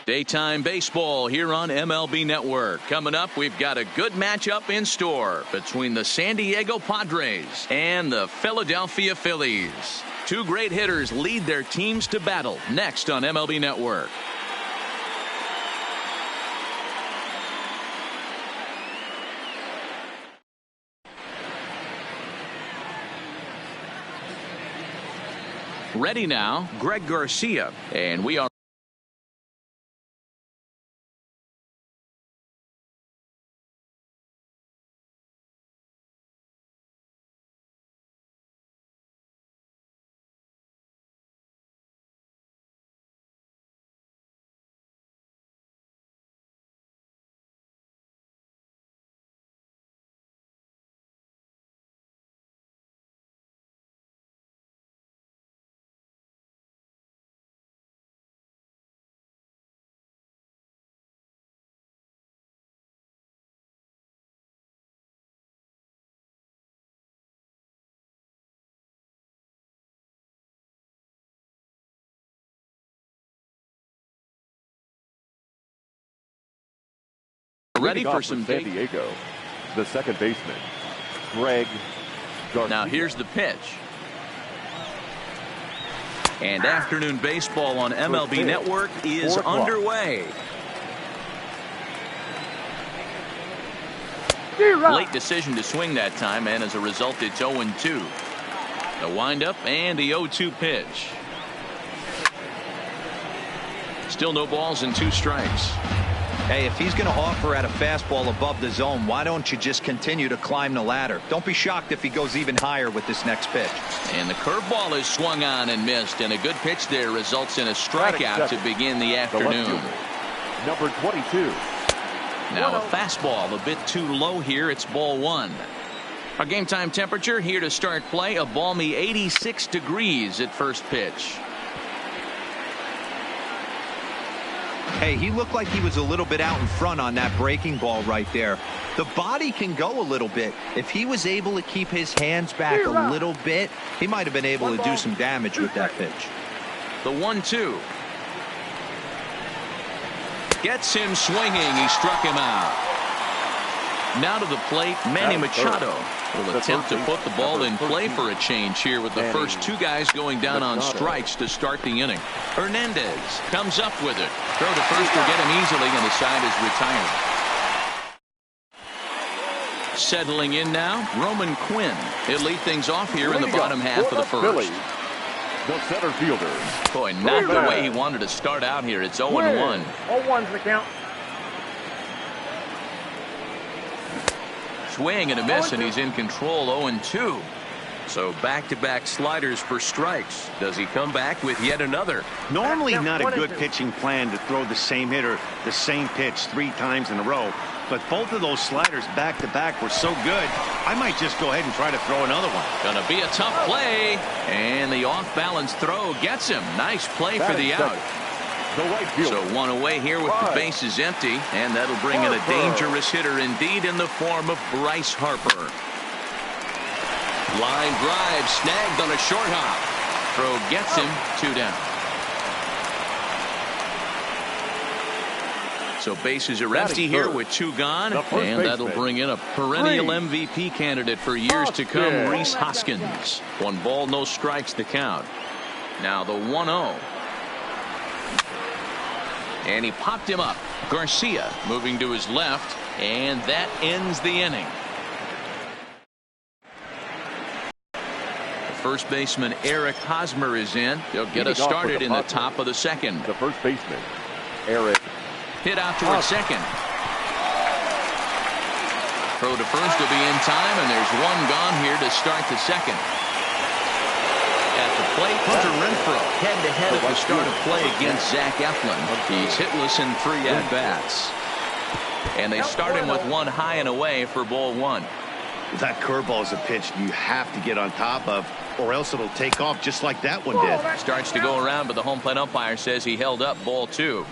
Daytime baseball here on MLB Network. Coming up, we've got a good matchup in store between the San Diego Padres and the Philadelphia Phillies. Two great hitters lead their teams to battle next on MLB Network. Ready now, Greg Garcia, and we are ready for some San Diego. The second baseman, Greg Garcia. Now here's the pitch. And afternoon baseball on MLB Network is underway. Late decision to swing that time, and as a result, it's 0-2. The windup and the 0-2 pitch. Still no balls and 2 strikes. Hey, if he's going to offer at a fastball above the zone, why don't you just continue to climb the ladder? Don't be shocked if he goes even higher with this next pitch. And the curveball is swung on and missed, and a good pitch there results in a strikeout to begin the afternoon. Number 22. Now a fastball a bit too low here. It's ball 1. Our game time temperature here to start play, a balmy 86 degrees at first pitch. Hey, he looked like he was a little bit out in front on that breaking ball right there. The body can go a little bit. If he was able to keep his hands back a little bit, he might have been able to do some damage with that pitch. The 1-2. Gets him swinging. He struck him out. Now to the plate, Manny Machado will attempt to put the ball in play for a change here with the first 2 guys going down on strikes to start the inning. Hernandez comes up with it. Throw to first will get him easily, and the side is retired. Settling in now, Roman Quinn. He'll lead things off here in the bottom half of the first. The center fielder. Boy, not the way he wanted to start out here. It's 0-1. 0-1's the count. Swing and a miss, and he's in control. 0-2. So back-to-back sliders for strikes. Does he come back with yet another? Normally not a good pitching plan to throw the same hitter the same pitch 3 times in a row, but both of those sliders back-to-back were so good, I might just go ahead and try to throw another one. Gonna be a tough play, and the off-balance throw gets him. Nice play for the out. So 1 away here with the bases empty, and that'll bring in a dangerous hitter indeed in the form of Bryce Harper. Line drive snagged on a short hop. Throw gets him 2 down. So bases are empty here with 2 gone, and that'll bring in a perennial MVP candidate for years to come, Rhys Hoskins. 1 ball, no strikes to count. Now the 1-0. And he popped him up. Garcia moving to his left, and that ends the inning. The first baseman Eric Hosmer is in. He'll get us started in the top of the second. The first baseman, Eric. Hit out toward second. Throw to first will be in time, and there's 1 gone here to start the second. At the plate, Hunter Renfroe head-to-head at the start of play against Zach Eflin. He's hitless in 3 at-bats. And they start him with 1 high and away for ball 1. That curveball is a pitch you have to get on top of, or else it'll take off just like that one did. Starts to go around, but the home plate umpire says he held up ball 2.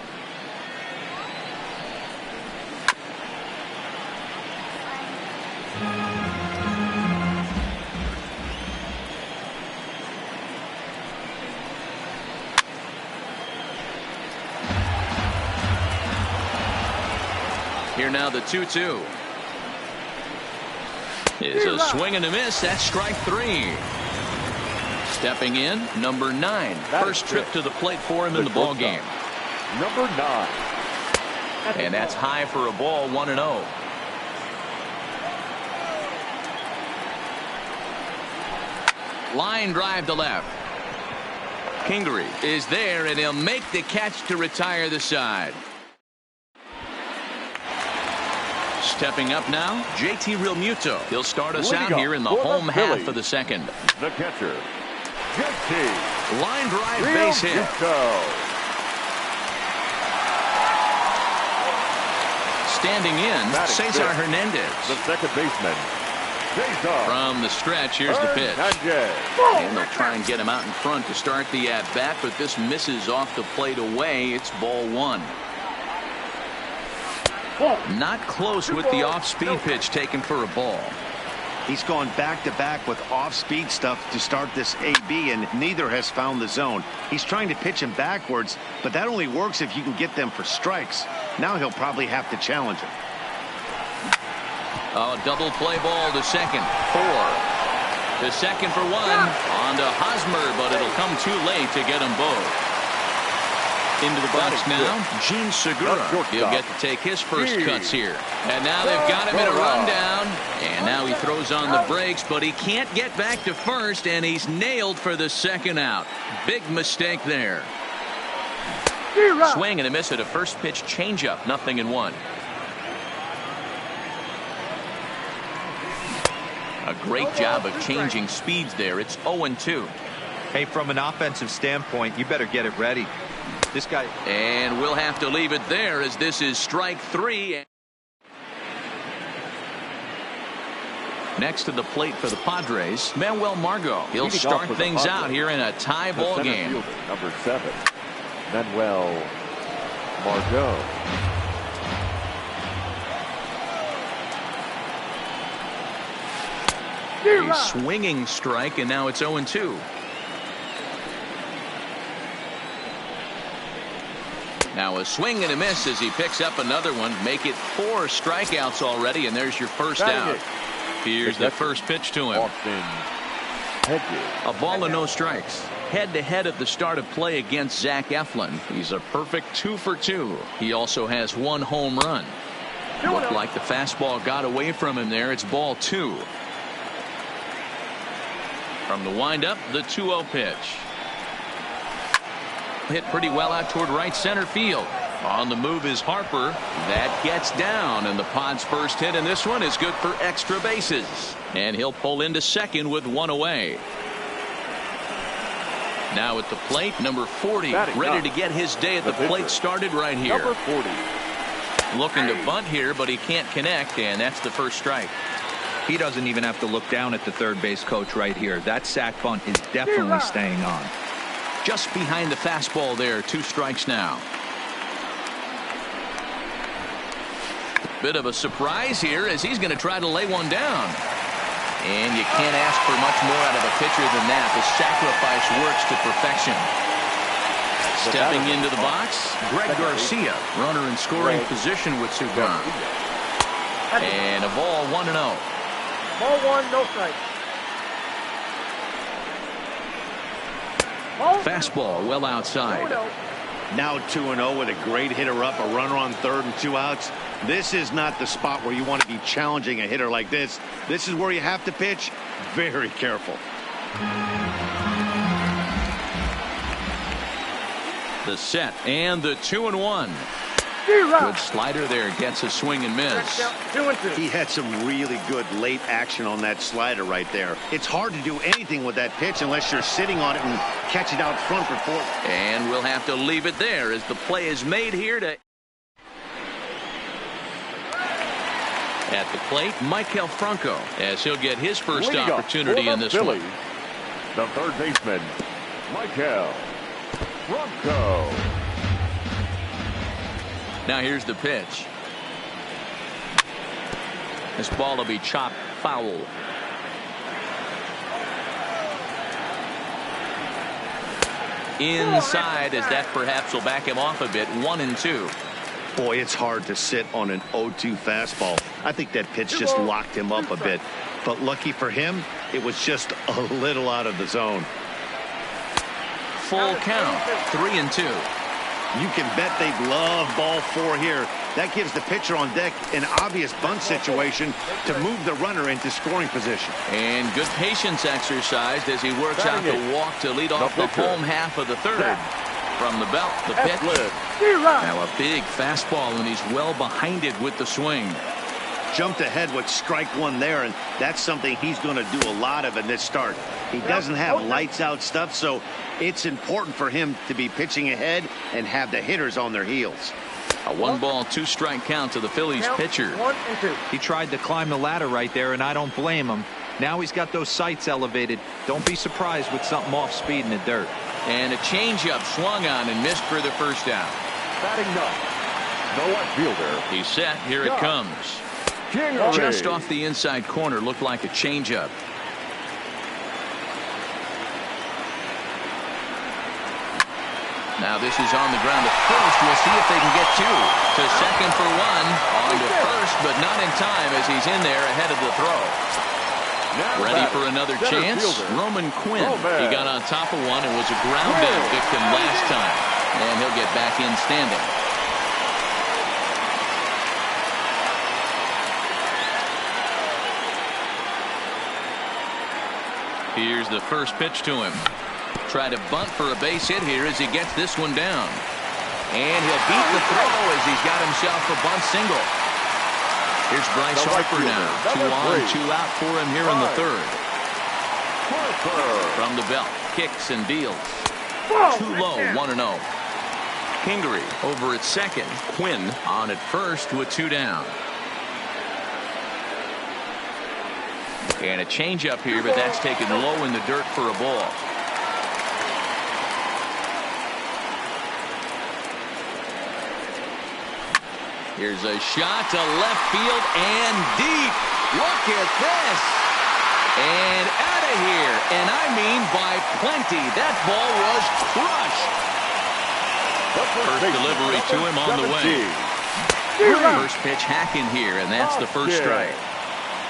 Here now the 2-2. It's a swing and a miss. That's strike 3. Stepping in, number 9. First trip to the plate for him in the ball game. Number 9. And that's high for a ball, 1-0. Line drive to left. Kingery is there, and he'll make the catch to retire the side. Stepping up now, JT Realmuto. He'll start us out here in the home half of the second. The catcher, JT. Line drive base hit. Standing in, Cesar Hernandez. The second baseman. From the stretch, here's the pitch. And they'll try and get him out in front to start the at-bat, but this misses off the plate away. It's ball 1. Not close with the off-speed pitch taken for a ball. He's gone back-to-back with off-speed stuff to start this AB, and neither has found the zone. He's trying to pitch him backwards, but that only works if you can get them for strikes. Now he'll probably have to challenge him. A double play ball to second. 4. To second for 1. On to Hosmer, but it'll come too late to get them both. Into the box now, Gene Segura. He'll get to take his first cuts here. And now they've got him in a rundown. And now he throws on the brakes, but he can't get back to first, and he's nailed for the second out. Big mistake there. Swing and a miss at a first pitch changeup. 0-1. A great job of changing speeds there. It's 0-2. Hey, from an offensive standpoint, you better get it ready. This guy. And we'll have to leave it there as this is strike 3. Next to the plate for the Padres, Manuel Margot. He'll start things out here in a tie ball game. Fielder, number 7, Manuel Margot. A swinging strike, and now it's 0-2. Now a swing and a miss as he picks up another one. Make it 4 strikeouts already, and there's your first out. Here's the first pitch to him. A ball and no strikes. Head-to-head at the start of play against Zach Eflin. He's a perfect 2 for 2. He also has 1 home run. Looked like the fastball got away from him there. It's ball 2. From the windup, the 2-0 pitch. Hit pretty well out toward right center field. On the move is Harper. That gets down, and the Pod's first hit in this one is good for extra bases. And he'll pull into second with 1 away. Now at the plate, number 40, ready to get his day at the plate started right here. Number 40. Looking to bunt here, but he can't connect, and that's the first strike. He doesn't even have to look down at the third base coach right here. That sac bunt is definitely staying on. Just behind the fastball there. 2 strikes now. Bit of a surprise here as he's going to try to lay one down. And you can't ask for much more out of a pitcher than that. The sacrifice works to perfection. Stepping into the box, Greg Garcia, runner in scoring position with Subban. And a ball 1-0. Ball 1, no strike. Fastball well outside. Now 2-0 with a great hitter up, a runner on third and 2 outs. This is not the spot where you want to be challenging a hitter like this. This is where you have to pitch very careful. The set and the 2-1. Good slider there, gets a swing and miss. 2-2. He had some really good late action on that slider right there. It's hard to do anything with that pitch unless you're sitting on it and catch it out front before. And we'll have to leave it there as the play is made here to. At the plate, Maikel Franco, as he'll get his first opportunity in this one. The third baseman, Maikel Franco. Now here's the pitch. This ball will be chopped foul. Inside, as that perhaps will back him off a bit. 1-2. Boy, it's hard to sit on an 0-2 fastball. I think that pitch just locked him up a bit. But lucky for him, it was just a little out of the zone. Full count, 3-2. You can bet they love ball 4 here. That gives the pitcher on deck an obvious bunt situation to move the runner into scoring position. And good patience exercised as he works out the walk to lead off the home half of the third. From the belt, the pitch. Now a big fastball, and he's well behind it with the swing. Jumped ahead with strike 1 there, and that's something he's going to do a lot of in this start. He doesn't have lights out stuff, so it's important for him to be pitching ahead and have the hitters on their heels. A 1-ball, 2-strike count to the Phillies pitcher. He tried to climb the ladder right there, and I don't blame him. Now he's got those sights elevated. Don't be surprised with something off speed in the dirt. And a changeup swung on and missed for the first out. Batting ninth, no outfielder. He's set. Here it comes. Just off the inside corner, looked like a changeup. Now this is on the ground at first. We'll see if they can get 2. To second for 1. On to first, but not in time as he's in there ahead of the throw. Ready for another chance? Roman Quinn. He got on top of one and was a ground out victim last time. And he'll get back in standing. Here's the first pitch to him. Try to bunt for a base hit here as he gets this one down. And he'll beat the throw as he's got himself a bunt single. Here's Bryce Harper now. 2 on, 2 out for him here in the third. From the belt, kicks and deals. Too low, 1-0. Kingery over at second. Quinn on at first with 2 down. And a changeup here, but that's taken low in the dirt for a ball. Here's a shot to left field and deep. Look at this. And out of here. And I mean by plenty. That ball was crushed. First delivery to him on the way. First pitch hacking here, and that's the first strike.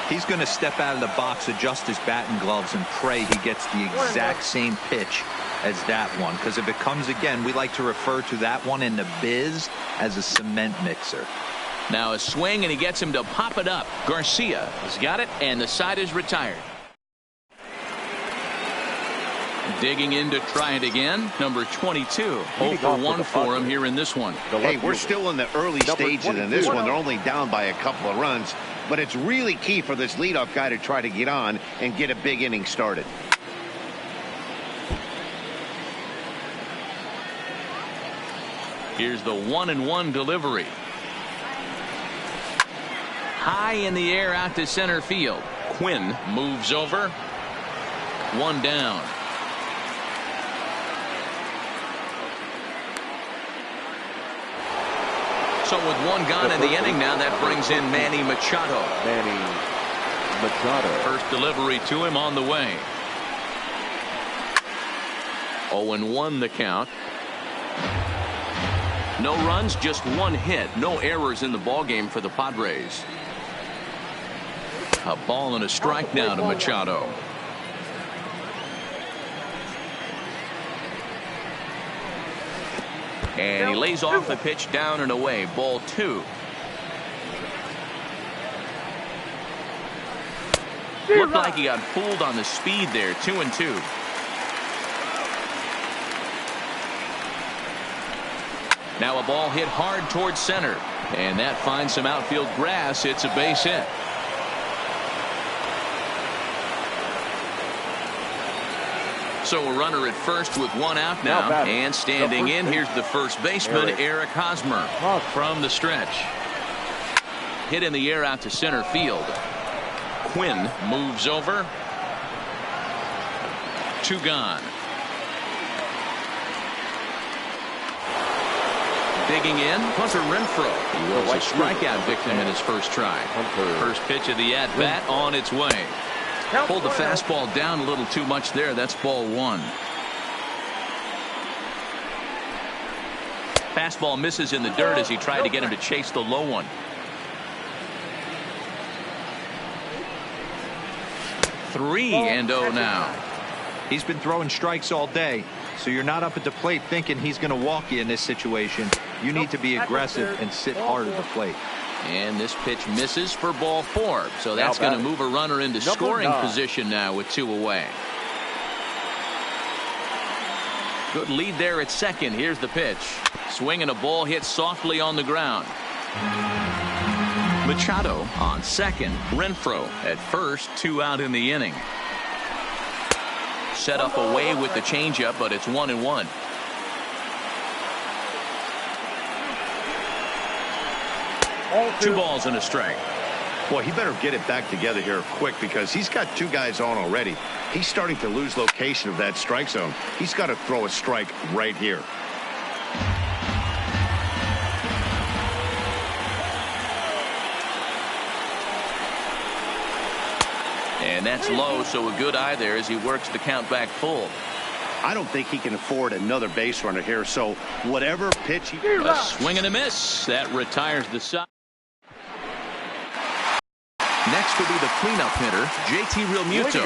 He's going to step out of the box, adjust his bat and gloves, and pray he gets the exact same pitch as that one. Because if it comes again, we like to refer to that one in the biz as a cement mixer. Now a swing, and he gets him to pop it up. Garcia has got it, and the side is retired. Digging in to try it again. Number 22. 0 for 1 for him here in this one. Hey, we're still in the early stages in this one. They're only down by a couple of runs. But it's really key for this leadoff guy to try to get on and get a big inning started. Here's the 1-1 delivery. High in the air out to center field. Quinn moves over. 1 down. So with 1 gone in the inning now, that brings in Manny Machado. First delivery to him on the way. 0-1 the count. No runs, just 1 hit. No errors in the ballgame for the Padres. A ball and a strike now to Machado. And he lays off the pitch down and away. Ball 2. Looked like he got fooled on the speed there. 2-2. Now a ball hit hard towards center. And that finds some outfield grass. It's a base hit. So a runner at first with 1 out now. And standing in, here's the first baseman, Eric Hosmer, from the stretch. Hit in the air out to center field. Quinn moves over. 2 gone. Digging in, Hunter Renfroe. He was a strikeout victim in his first try. First pitch of the at-bat on its way. Pulled the fastball down a little too much there. That's ball 1. Fastball misses in the dirt as he tried to get him to chase the low one. 3-0 now. He's been throwing strikes all day, so you're not up at the plate thinking he's going to walk you in this situation. You need to be aggressive and sit hard at the plate. And this pitch misses for ball 4. So that's going to move a runner into scoring position now with 2 away. Good lead there at second. Here's the pitch. Swinging a ball hit softly on the ground. Machado on second. Renfroe at first. 2 out in the inning. Set up away with the changeup, but it's 1-1. Two balls and a strike. Boy, he better get it back together here quick because he's got 2 guys on already. He's starting to lose location of that strike zone. He's got to throw a strike right here. And that's low, so a good eye there as he works the count back full. I don't think he can afford another base runner here, so whatever pitch he... A swing and a miss. That retires the side. Next will be the cleanup hitter, JT Realmuto.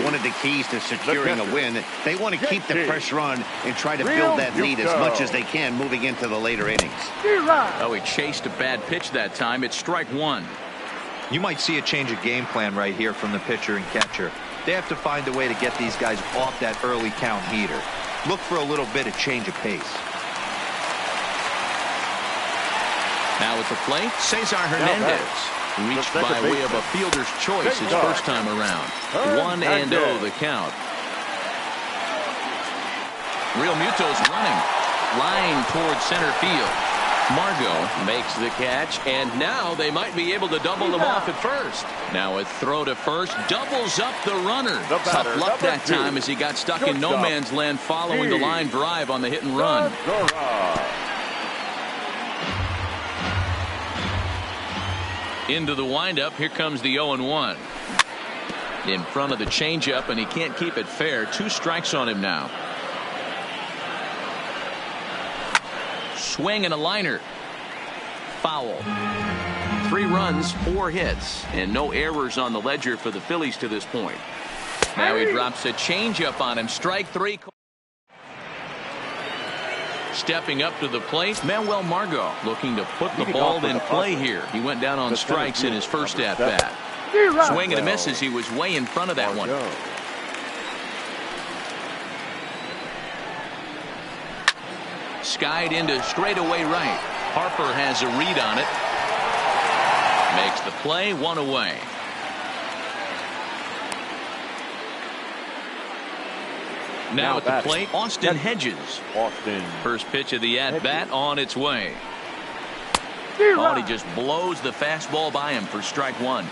One of the keys to securing a win, they want to keep the pressure on and try to build that lead as much as they can moving into the later innings. Oh, he chased a bad pitch that time. It's strike 1. You might see a change of game plan right here from the pitcher and catcher. They have to find a way to get these guys off that early count heater. Look for a little bit of change of pace. Now at the plate, Cesar Hernandez. Reached by way of a fielder's choice his first time around. 1-0 the count. Realmuto's running. Line towards center field. Margot makes the catch, and now they might be able to double them off at first. Now a throw to first doubles up the runner. Tough luck that time as he got stuck in no man's land following the line drive on the hit and run. Into the windup. Here comes the 0-1. In front of the changeup, and he can't keep it fair. 2 strikes on him now. Swing and a liner. Foul. 3 runs, 4 hits, and no errors on the ledger for the Phillies to this point. Now he drops a changeup on him. Strike 3. Stepping up to the plate, Manuel Margot looking to put the ball in play here. He went down on strikes in his first at-bat. Swing and a miss as he was way in front of that one. Skied into straightaway right. Harper has a read on it. Makes the play, 1 away. Now at the plate, Austin Hedges. First pitch of the at-bat on its way. Oh, he just blows the fastball by him for strike 1.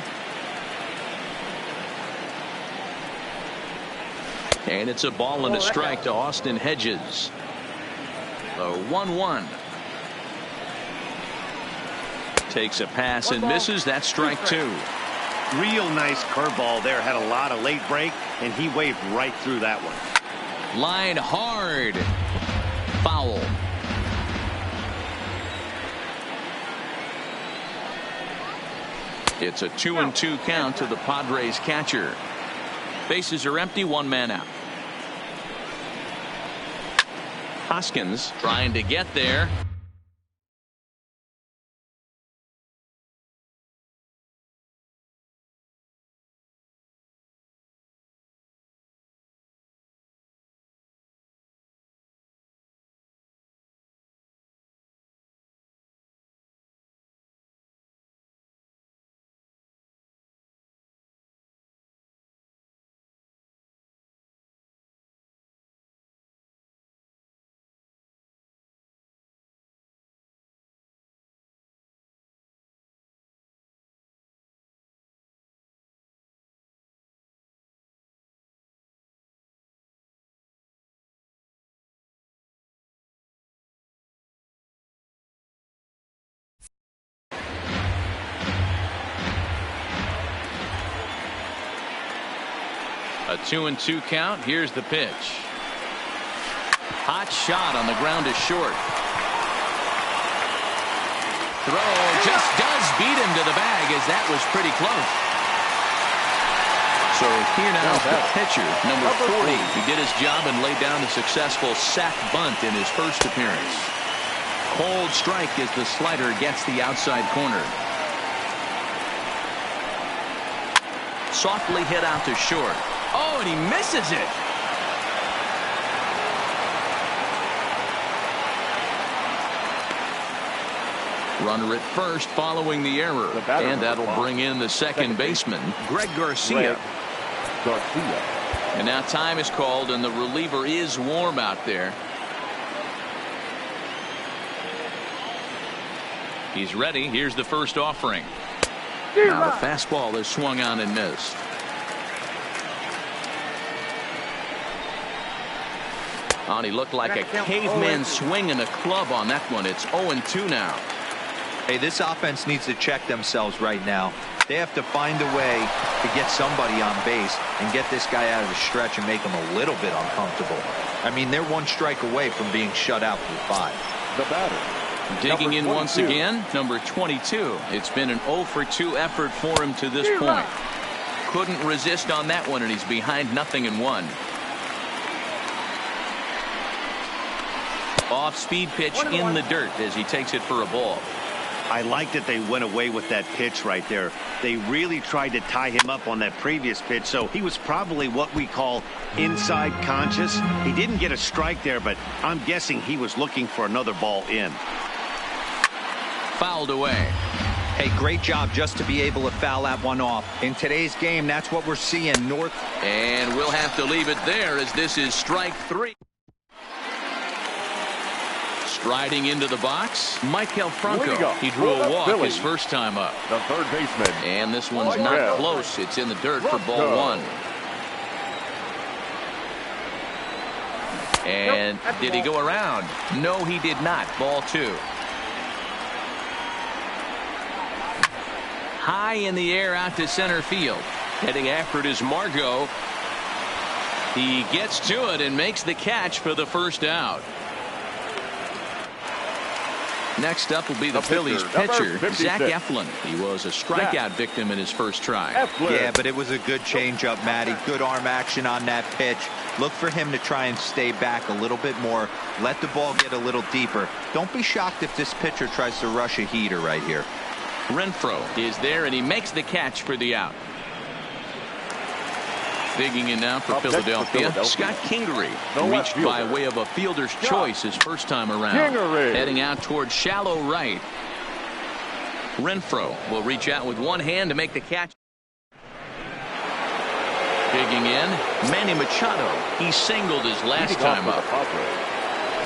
And it's a ball and a strike to Austin Hedges. The 1-1. Takes a pass and misses. That's strike 2. Real nice curveball there. Had a lot of late break, and he waved right through that one. Line hard. Foul. It's a 2-2 count to the Padres catcher. Bases are empty, 1 man out. Hoskins trying to get there. A 2-2 count. Here's the pitch. Hot shot on the ground is short. throw just does beat him to the bag, as that was pretty close. So here now is the pitcher, number 40. He did his job and laid down a successful sac bunt in his first appearance. Cold strike as the slider gets the outside corner. Softly hit out to short. Oh, and he misses it. Runner at first following the error. And that'll bring in the second baseman, Greg Garcia. And now time is called, and the reliever is warm out there. He's ready. Here's the first offering. Now the fastball is swung on and missed. Oh, and he looked like a caveman swinging a club on that one. It's 0-2 now. Hey, this offense needs to check themselves right now. They have to find a way to get somebody on base and get this guy out of the stretch and make him a little bit uncomfortable. I mean, they're one strike away from being shut out through 5. The batter. Digging in once again, number 22. It's been an 0-for-2 effort for him to this point. Couldn't resist on that one, and he's behind 0-1. Off-speed pitch in the dirt as he takes it for a ball. I like that they went away with that pitch right there. They really tried to tie him up on that previous pitch, so he was probably what we call inside conscious. He didn't get a strike there, but I'm guessing he was looking for another ball in. Fouled away. Hey, great job just to be able to foul that one off. In today's game, that's what we're seeing. North. And we'll have to leave it there, as this is strike 3. Striding into the box, Michael Franco. He drew a walk his first time up. The third baseman. And this one's not close. It's in the dirt for ball 1. And did he go around? No, he did not. Ball 2. High in the air out to center field. Heading after it is Margot. He gets to it and makes the catch for the first out. Next up will be the Phillies pitcher, Zach Eflin. He was a strikeout victim in his first try. Yeah, but it was a good changeup, Matty. Good arm action on that pitch. Look for him to try and stay back a little bit more. Let the ball get a little deeper. Don't be shocked if this pitcher tries to rush a heater right here. Renfroe is there, and he makes the catch for the out. Digging in now for Philadelphia, Scott Kingery, reached by way of a fielder's choice his first time around. Heading out towards shallow right. Renfroe will reach out with one hand to make the catch. Digging in, Manny Machado. He singled his last time up.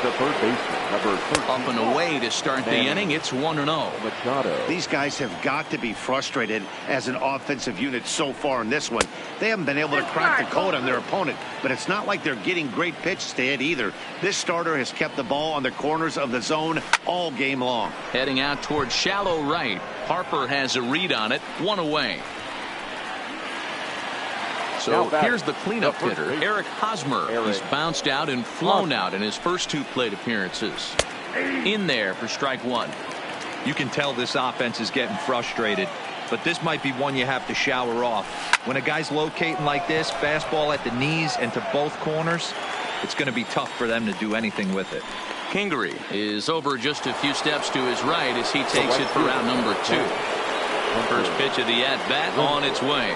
The third baseman, number 13. Up and away to start the inning. It's 1-0. Machado. These guys have got to be frustrated as an offensive unit so far in this one. They haven't been able to crack the code on their opponent, but it's not like they're getting great pitches to hit either. This starter has kept the ball on the corners of the zone all game long. Heading out towards shallow right. Harper has a read on it. 1 away. So here's the cleanup hitter, Eric Hosmer. He's bounced out and flown out in his first 2 plate appearances. In there for strike 1. You can tell this offense is getting frustrated, but this might be one you have to shower off. When a guy's locating like this, fastball at the knees and to both corners, it's going to be tough for them to do anything with it. Kingery is over just a few steps to his right as he takes it for round number 2. First pitch of the at-bat on its way.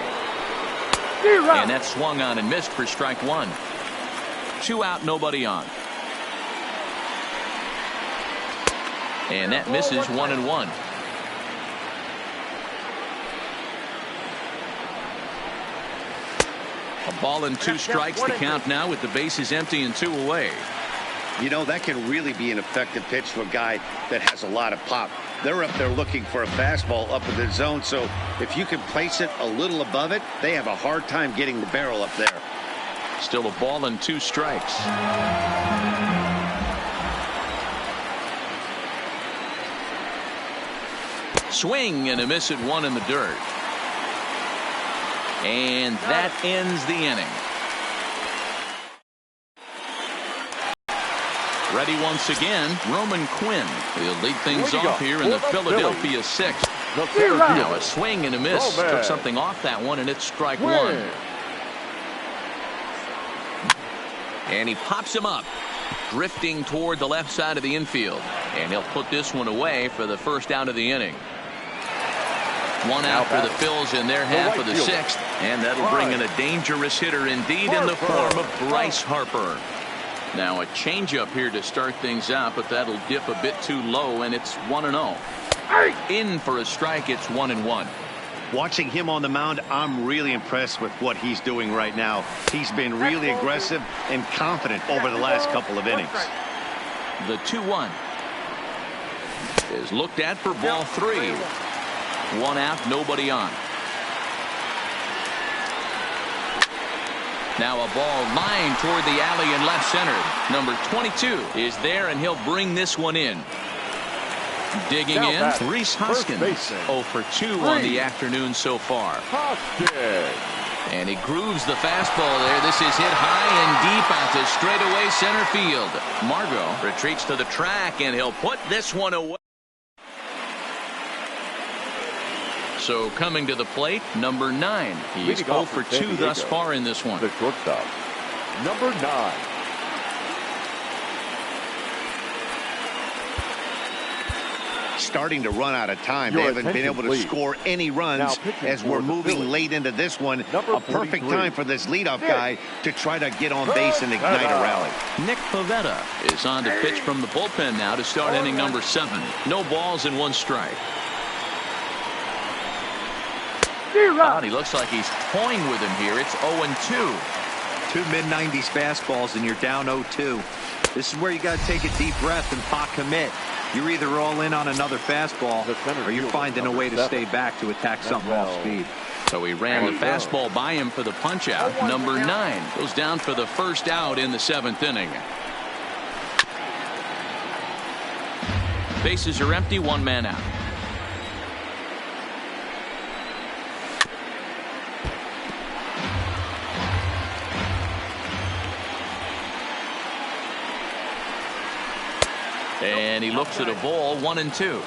And that swung on and missed for strike 1. 2 out, nobody on. And that misses 1-1. A ball and 2 strikes to count now with the bases empty and 2 away. You know, that can really be an effective pitch to a guy that has a lot of pop. They're up there looking for a fastball up in the zone, so if you can place it a little above it, they have a hard time getting the barrel up there. Still a ball and 2 strikes. Swing and a miss at 1 in the dirt. And that ends the inning. Ready once again, Roman Quinn. He'll lead things off here in the Philadelphia sixth. Now a swing and a miss. Took something off that one, and it's strike one. And he pops him up, drifting toward the left side of the infield. And he'll put this one away for the first out of the inning. One out for the Phils in their half of the sixth. And that'll bring in a dangerous hitter indeed in the form of Bryce Harper. Now a changeup here to start things out, but that'll dip a bit too low, and it's 1-0. In for a strike, it's 1-1. Watching him on the mound, I'm really impressed with what he's doing right now. He's been really aggressive and confident over the last couple of innings. The 2-1 is looked at for ball 3. One out, nobody on. Now a ball lined toward the alley in left center. Number 22 is there, and he'll bring this one in. Digging in, Rhys Hoskins. 0 for 2 on the afternoon so far. And he grooves the fastball there. This is hit high and deep out to straightaway center field. Margot retreats to the track, and he'll put this one away. So coming to the plate, number 9. He's 0 for 2 thus far in this one. The shortstop, number 9. Starting to run out of time. They haven't been able to score any runs as we're moving late into this one. A perfect time for this leadoff guy to try to get on base and ignite a rally. Nick Pivetta is on to pitch from the bullpen now to start inning number 7. No balls and 1 strike. Oh, he looks like he's toying with him here. It's 0-2. 2 mid-90s fastballs, and you're down 0-2. This is where you got to take a deep breath and pot commit. You're either all in on another fastball, or you're finding a way to stay back to attack something off speed. So he ran the fastball by him for the punch out. Number 9 goes down for the first out in the 7th inning. Bases are empty, 1 man out. And he looks at a ball, 1-2.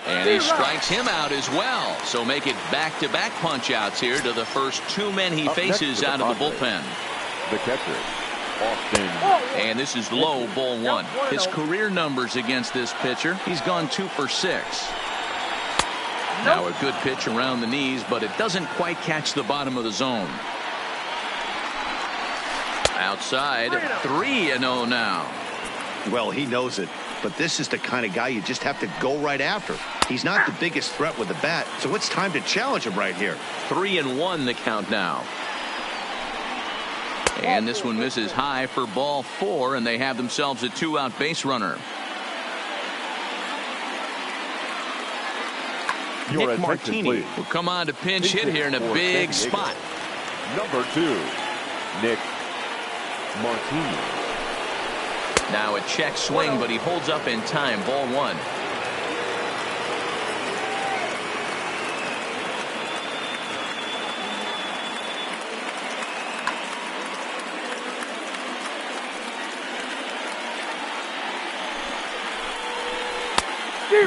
And he strikes him out as well. So make it back-to-back punch-outs here to the first 2 men he faces out of the bullpen. The catcher, Austin. And this is low, ball 1. His career numbers against this pitcher, he's gone 2 for 6. Now a good pitch around the knees, but it doesn't quite catch the bottom of the zone. Outside, 3-0 now. Well, he knows it, but this is the kind of guy you just have to go right after. He's not the biggest threat with the bat, so it's time to challenge him right here. 3-1 the count now. And this one misses high for ball 4, and they have themselves a 2-out base runner. Nick Martini will come on to pinch hit here in a big spot. Number 2, Nick Martini. Now a check swing, but he holds up in time. Ball 1.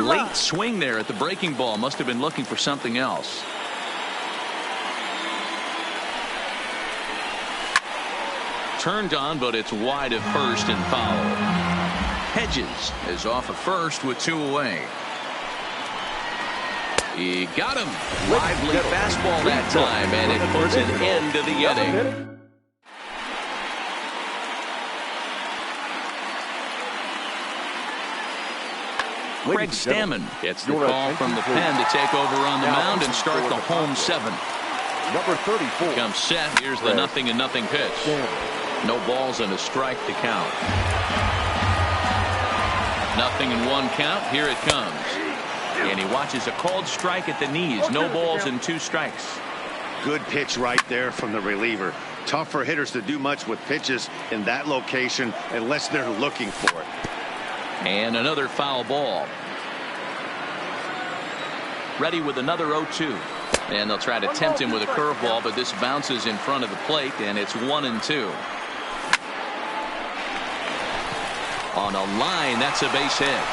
Late swing there at the breaking ball. Must have been looking for something else. Turned on, but it's wide of first and foul. Hedges is off of first with 2 away. He got him. Lively fastball that time, and it puts an end to the inning. Craig Stammen gets the call from the pen to take over on the mound and start the home 7th. Number 34 comes set. Here's the 0-0 pitch. No balls and a strike to count. 0-1 count. Here it comes. And he watches a called strike at the knees. No balls and 2 strikes. Good pitch right there from the reliever. Tough for hitters to do much with pitches in that location unless they're looking for it. And another foul ball. Ready with another 0-2. And they'll try to tempt him with a curveball, but this bounces in front of the plate, and it's 1-2. On a line, that's a base hit.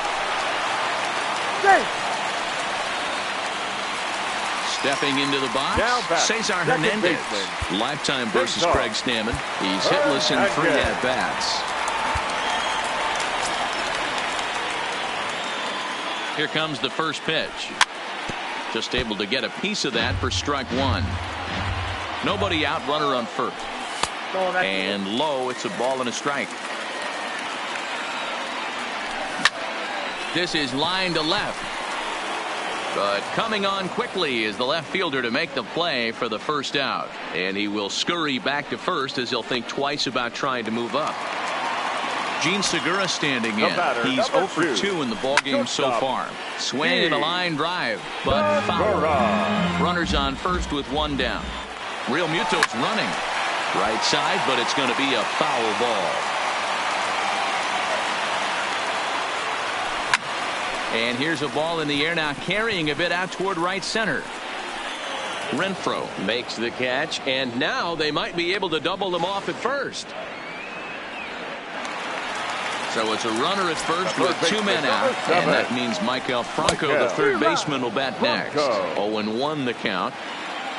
Stepping into the box, Cesar Hernandez. Lifetime versus Craig Stammen. He's hitless in 3 at-bats. Here comes the first pitch. Just able to get a piece of that for strike 1. Nobody out, runner on first. And low, it's a ball and a strike. This is line to left. But coming on quickly is the left fielder to make the play for the first out. And he will scurry back to first as he'll think twice about trying to move up. Gene Segura standing in. He's 0 for 2 in the ballgame so far. Swing and a line drive, but foul. Runners on first with 1 down. Real Muto's running. Right side, but it's going to be a foul ball. And here's a ball in the air now, carrying a bit out toward right center. Renfroe makes the catch, and now they might be able to double them off at first. So it's a runner at first with 2 men out, and that means Michael Franco, the third baseman, will bat next. 0-1 the count.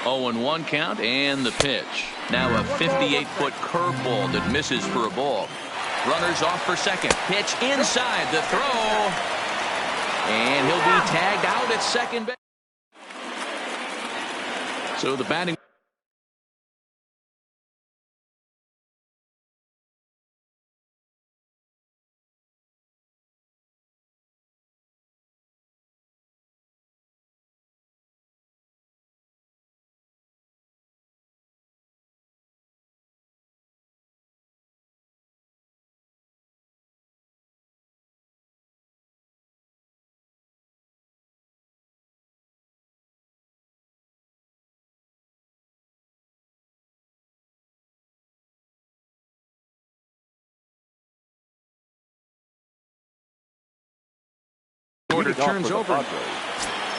0-1 count, and the pitch. Now a 58-foot curveball that misses for a ball. Runners off for second. Pitch inside the throw. And he'll be tagged out at second base. So the batting. Order turns over.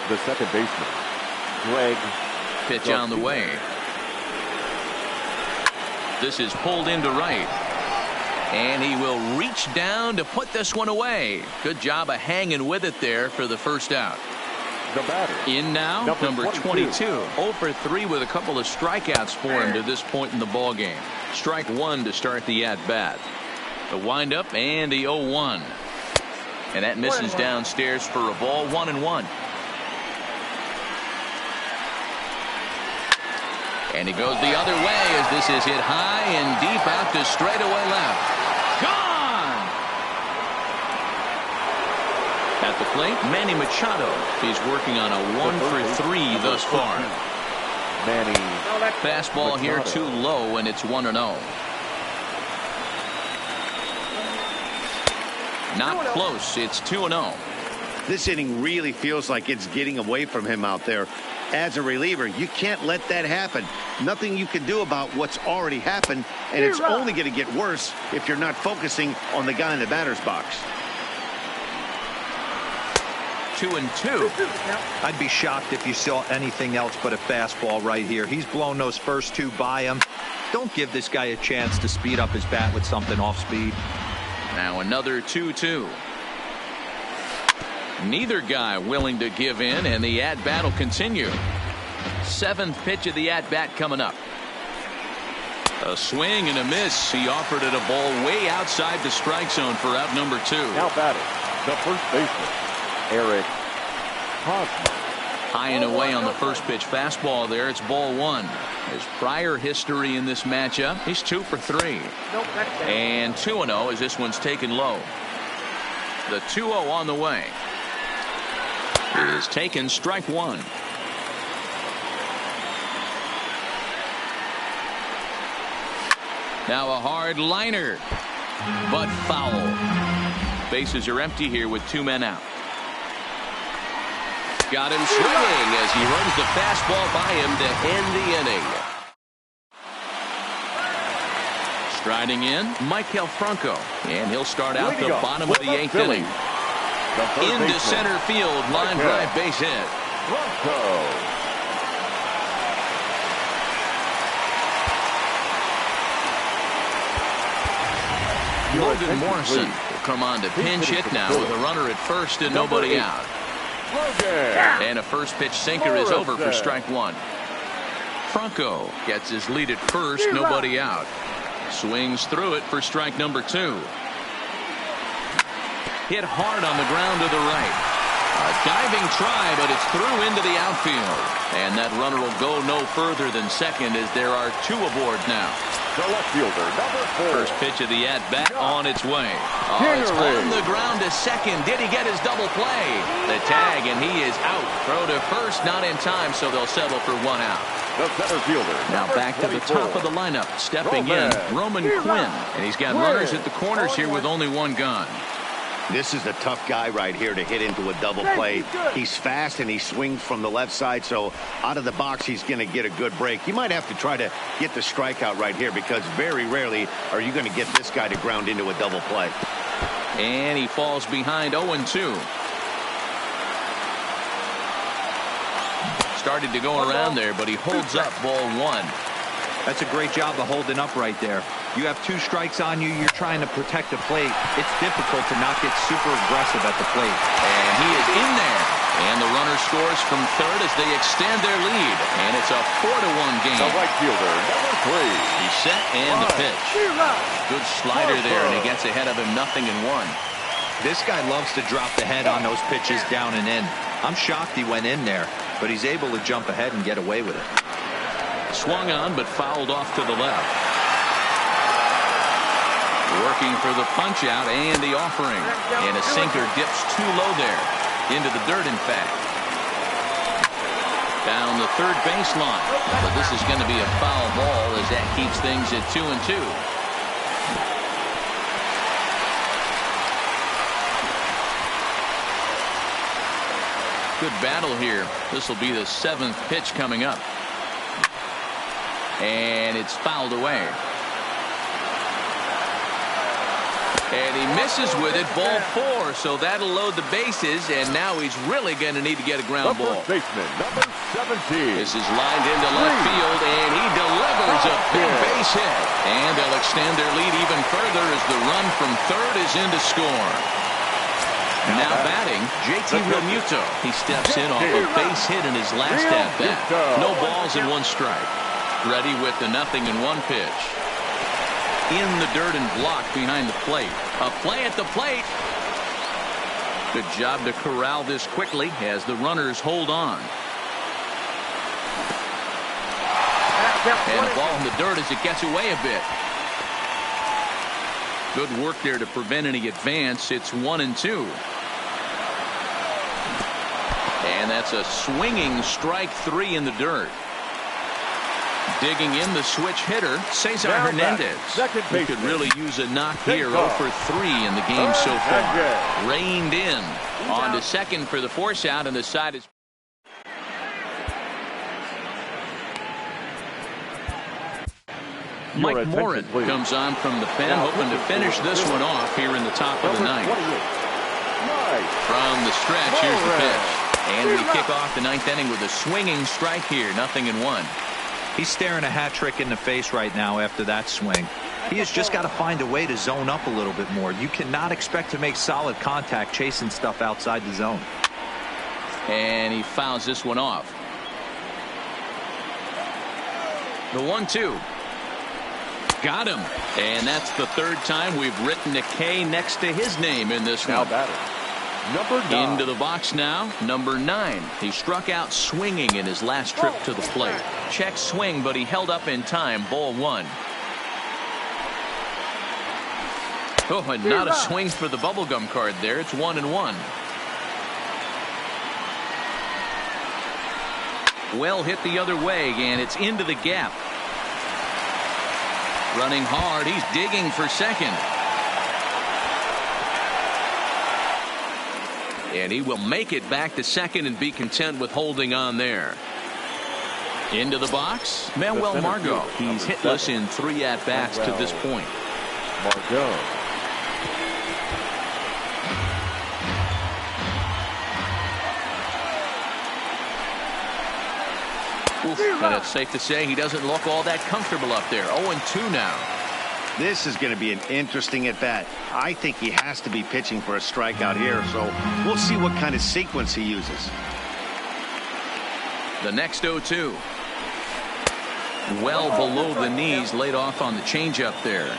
The second baseman, Greg. Pitch on the way. This is pulled into right. And he will reach down to put this one away. Good job of hanging with it there for the first out. The batter. In now, number 22. 0 for 3 with a couple of strikeouts for him to this point in the ball game. Strike 1 to start the at-bat. The windup and the 0-1. And that misses downstairs for a ball. 1-1. And he goes the other way as this is hit high and deep out to straightaway left. Gone! At the plate, Manny Machado. He's working on a 1 for 3 thus far. Manny. Fastball here too low, and it's 1-0. Not close. It's 2-0. This inning really feels like it's getting away from him out there. As a reliever, you can't let that happen. Nothing you can do about what's already happened, and it's only going to get worse if you're not focusing on the guy in the batter's box. 2-2. I'd be shocked if you saw anything else but a fastball right here. He's blown those first 2 by him. Don't give this guy a chance to speed up his bat with something off speed. Now another 2-2. Neither guy willing to give in, and the at-bat will continue. 7th pitch of the at-bat coming up. A swing and a miss. He offered it a ball way outside the strike zone for out number 2. Now batting, the first baseman, Eric Hosmer. High and away on the first pitch fastball there. It's ball 1. His prior history in this matchup, he's 2 for 3. And 2-0 as this one's taken low. The 2-0 on the way. It is taken, strike 1. Now a hard liner, but foul. Bases are empty here with 2 men out. Got him swinging as he runs the fastball by him to end the inning. Striding in, Michael Franco, and he'll start out the bottom of the 8th inning. Into center field, line drive, base hit. Logan Morrison will come on to pinch hit now with a runner at first and nobody out. And a first pitch sinker is over for strike one. Franco gets his lead at first, nobody out. Swings through it for strike number two. Hit hard on the ground to the right. A diving try, but it's through into the outfield. And that runner will go no further than second as there are two aboard now. The left fielder, number 4. First pitch of the at-bat on its way. Oh, it's on the ground to second. Did he get his double play? The tag, and he is out. Throw to first, not in time, so they'll settle for one out. The center fielder. Now back to the top of the lineup. Stepping in, Roman Quinn. And he's got runners at the corners here with only one gun. This is a tough guy right here to hit into a double play. He's fast and he swings from the left side, so out of the box he's going to get a good break. You might have to try to get the strikeout right here because very rarely are you going to get this guy to ground into a double play. And he falls behind 0-2. Started to go around there, but he holds up ball one. That's a great job of holding up right there. You have two strikes on you. You're trying to protect the plate. It's difficult to not get super aggressive at the plate. And he is in there. And the runner scores from third as they extend their lead. And it's a 4-1 game. The right fielder, number 3. He's set and the pitch. Good slider there, and he gets ahead of him 0-1. This guy loves to drop the head on those pitches down and in. I'm shocked he went in there, but he's able to jump ahead and get away with it. Swung on, but fouled off to the left. Working for the punch out and the offering. And a sinker dips too low there. Into the dirt, in fact. Down the third baseline. But this is going to be a foul ball as that keeps things at 2-2. Good battle here. This will be the 7th pitch coming up. And it's fouled away. And he misses with it, ball 4, so that'll load the bases, and now he's really going to need to get a ground ball. First baseman, number 17. This is lined into left field, and he delivers a big base hit. And they'll extend their lead even further as the run from third is in to score. Now batting, JT Realmuto. He steps in off a base hit in his last at-bat. No balls and 1 strike. Ready with the 0-1 pitch. In the dirt and blocked behind the plate. A play at the plate. Good job to corral this quickly as the runners hold on. And a ball in the dirt as it gets away a bit. Good work there to prevent any advance. It's 1-2. And that's a swinging strike 3 in the dirt. Digging in the switch hitter, Cesar Hernandez. He could really use a knock here. 0 for 3 in the game so far. Reined in. On to second for the force out, and the side is. Mike Morin comes on from the pen, hoping to finish this one off here in the top of the 9th. From the stretch, here's the pitch. And we kick off the 9th inning with a swinging strike here. 0-1. He's staring a hat trick in the face right now after that swing. He has just got to find a way to zone up a little bit more. You cannot expect to make solid contact chasing stuff outside the zone. And he fouls this one off. The 1-2. Got him. And that's the 3rd time we've written a K next to his name in this one. Now batter, number 9. Into the box now, number 9. He struck out swinging in his last trip to the plate. Check swing, but he held up in time. Ball 1. Oh, and not a swing for the bubblegum card there. It's 1-1. Well hit the other way, and it's into the gap. Running hard. He's digging for second. And he will make it back to second and be content with holding on there. Into the box, Manuel Margot. He's hitless in 3 at-bats to this point. Margot. Oof, and it's safe to say he doesn't look all that comfortable up there. 0-2 now. This is going to be an interesting at-bat. I think he has to be pitching for a strikeout here, so we'll see what kind of sequence he uses. The next 0-2. Well below the knees, laid off on the changeup there.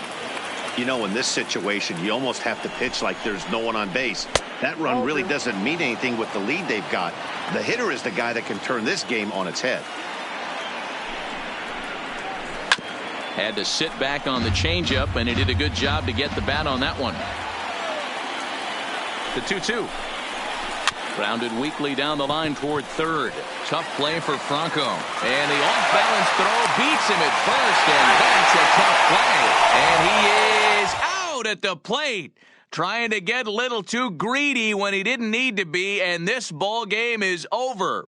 You know, in this situation, you almost have to pitch like there's no one on base. That run really doesn't mean anything with the lead they've got. The hitter is the guy that can turn this game on its head. Had to sit back on the changeup, and he did a good job to get the bat on that one. The 2-2. Grounded weakly down the line toward third. Tough play for Franco. And the off-balance throw beats him at first, and that's a tough play. And he is out at the plate, trying to get a little too greedy when he didn't need to be, and this ball game is over.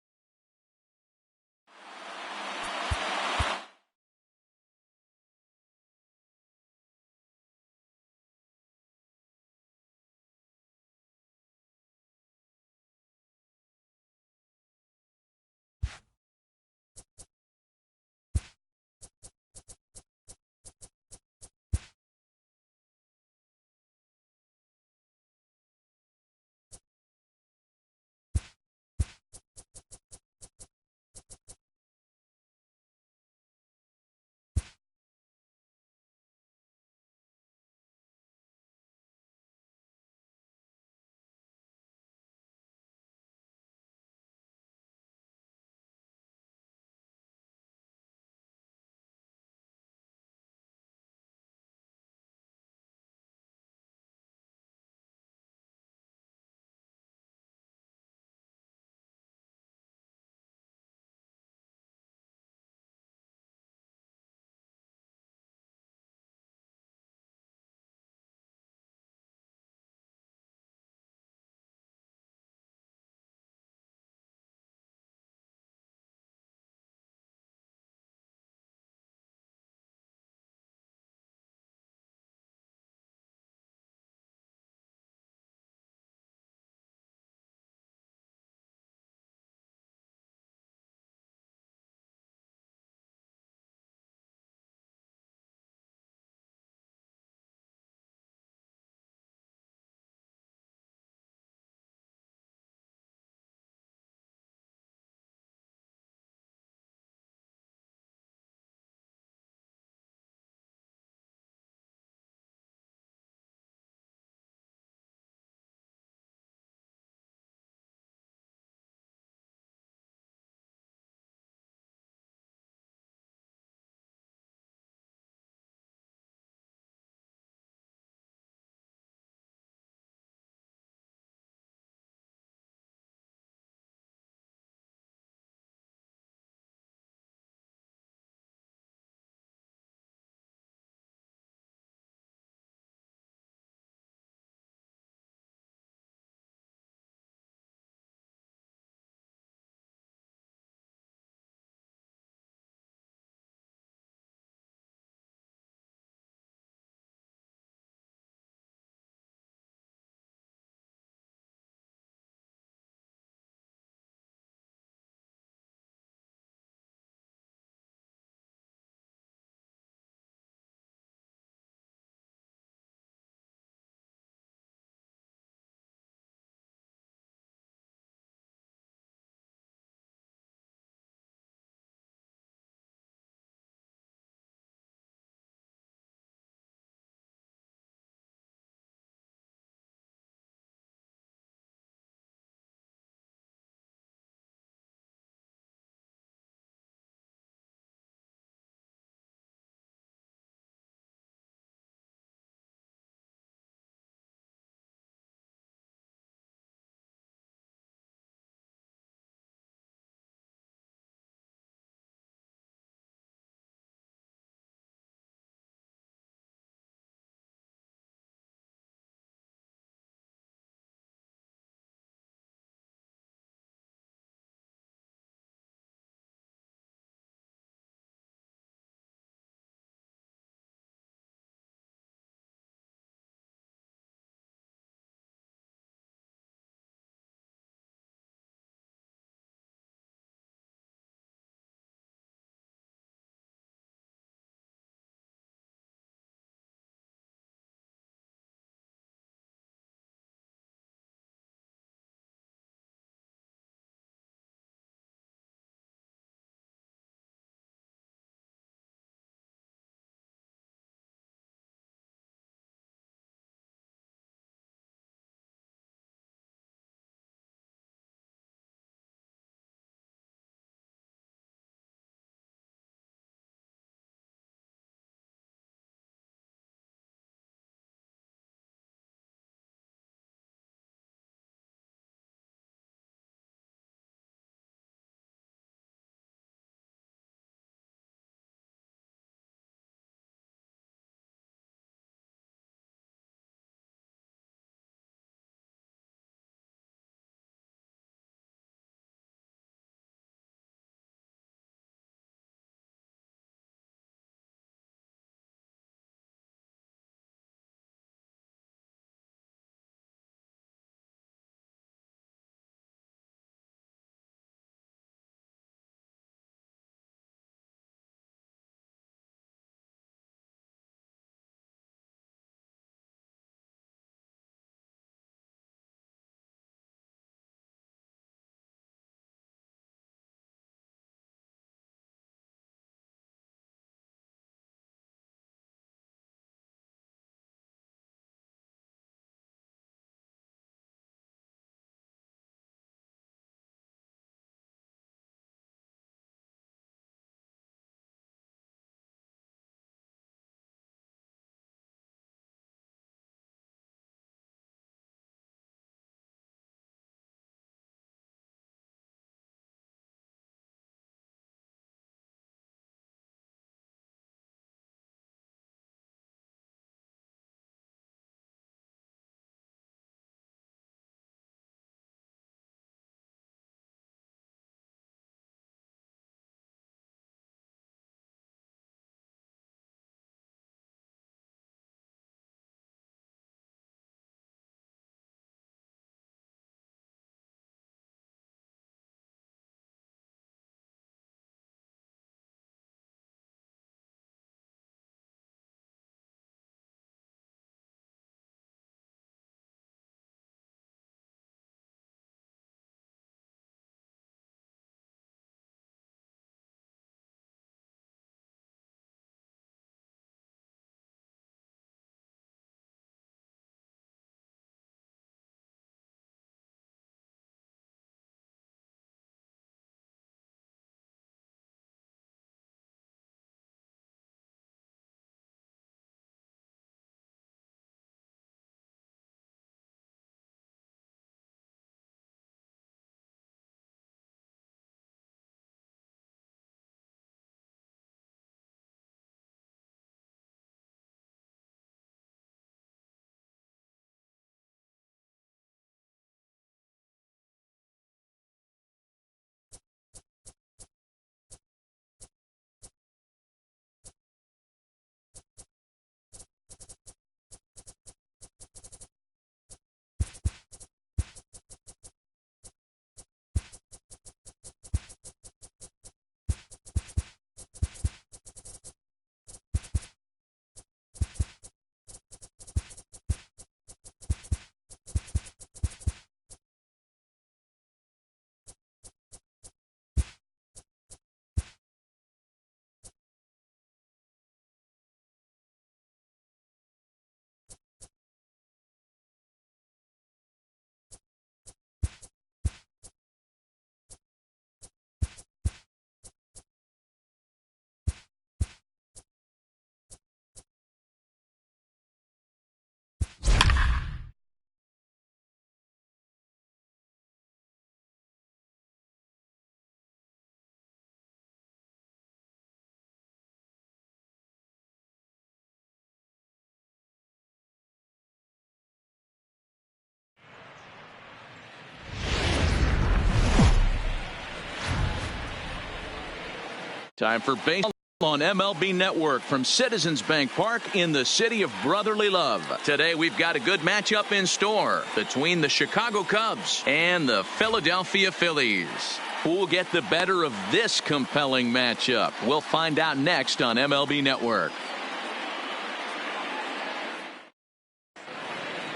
Time for baseball on MLB Network from Citizens Bank Park in the city of brotherly love. Today we've got a good matchup in store between the Chicago Cubs and the Philadelphia Phillies. Who will get the better of this compelling matchup? We'll find out next on MLB Network.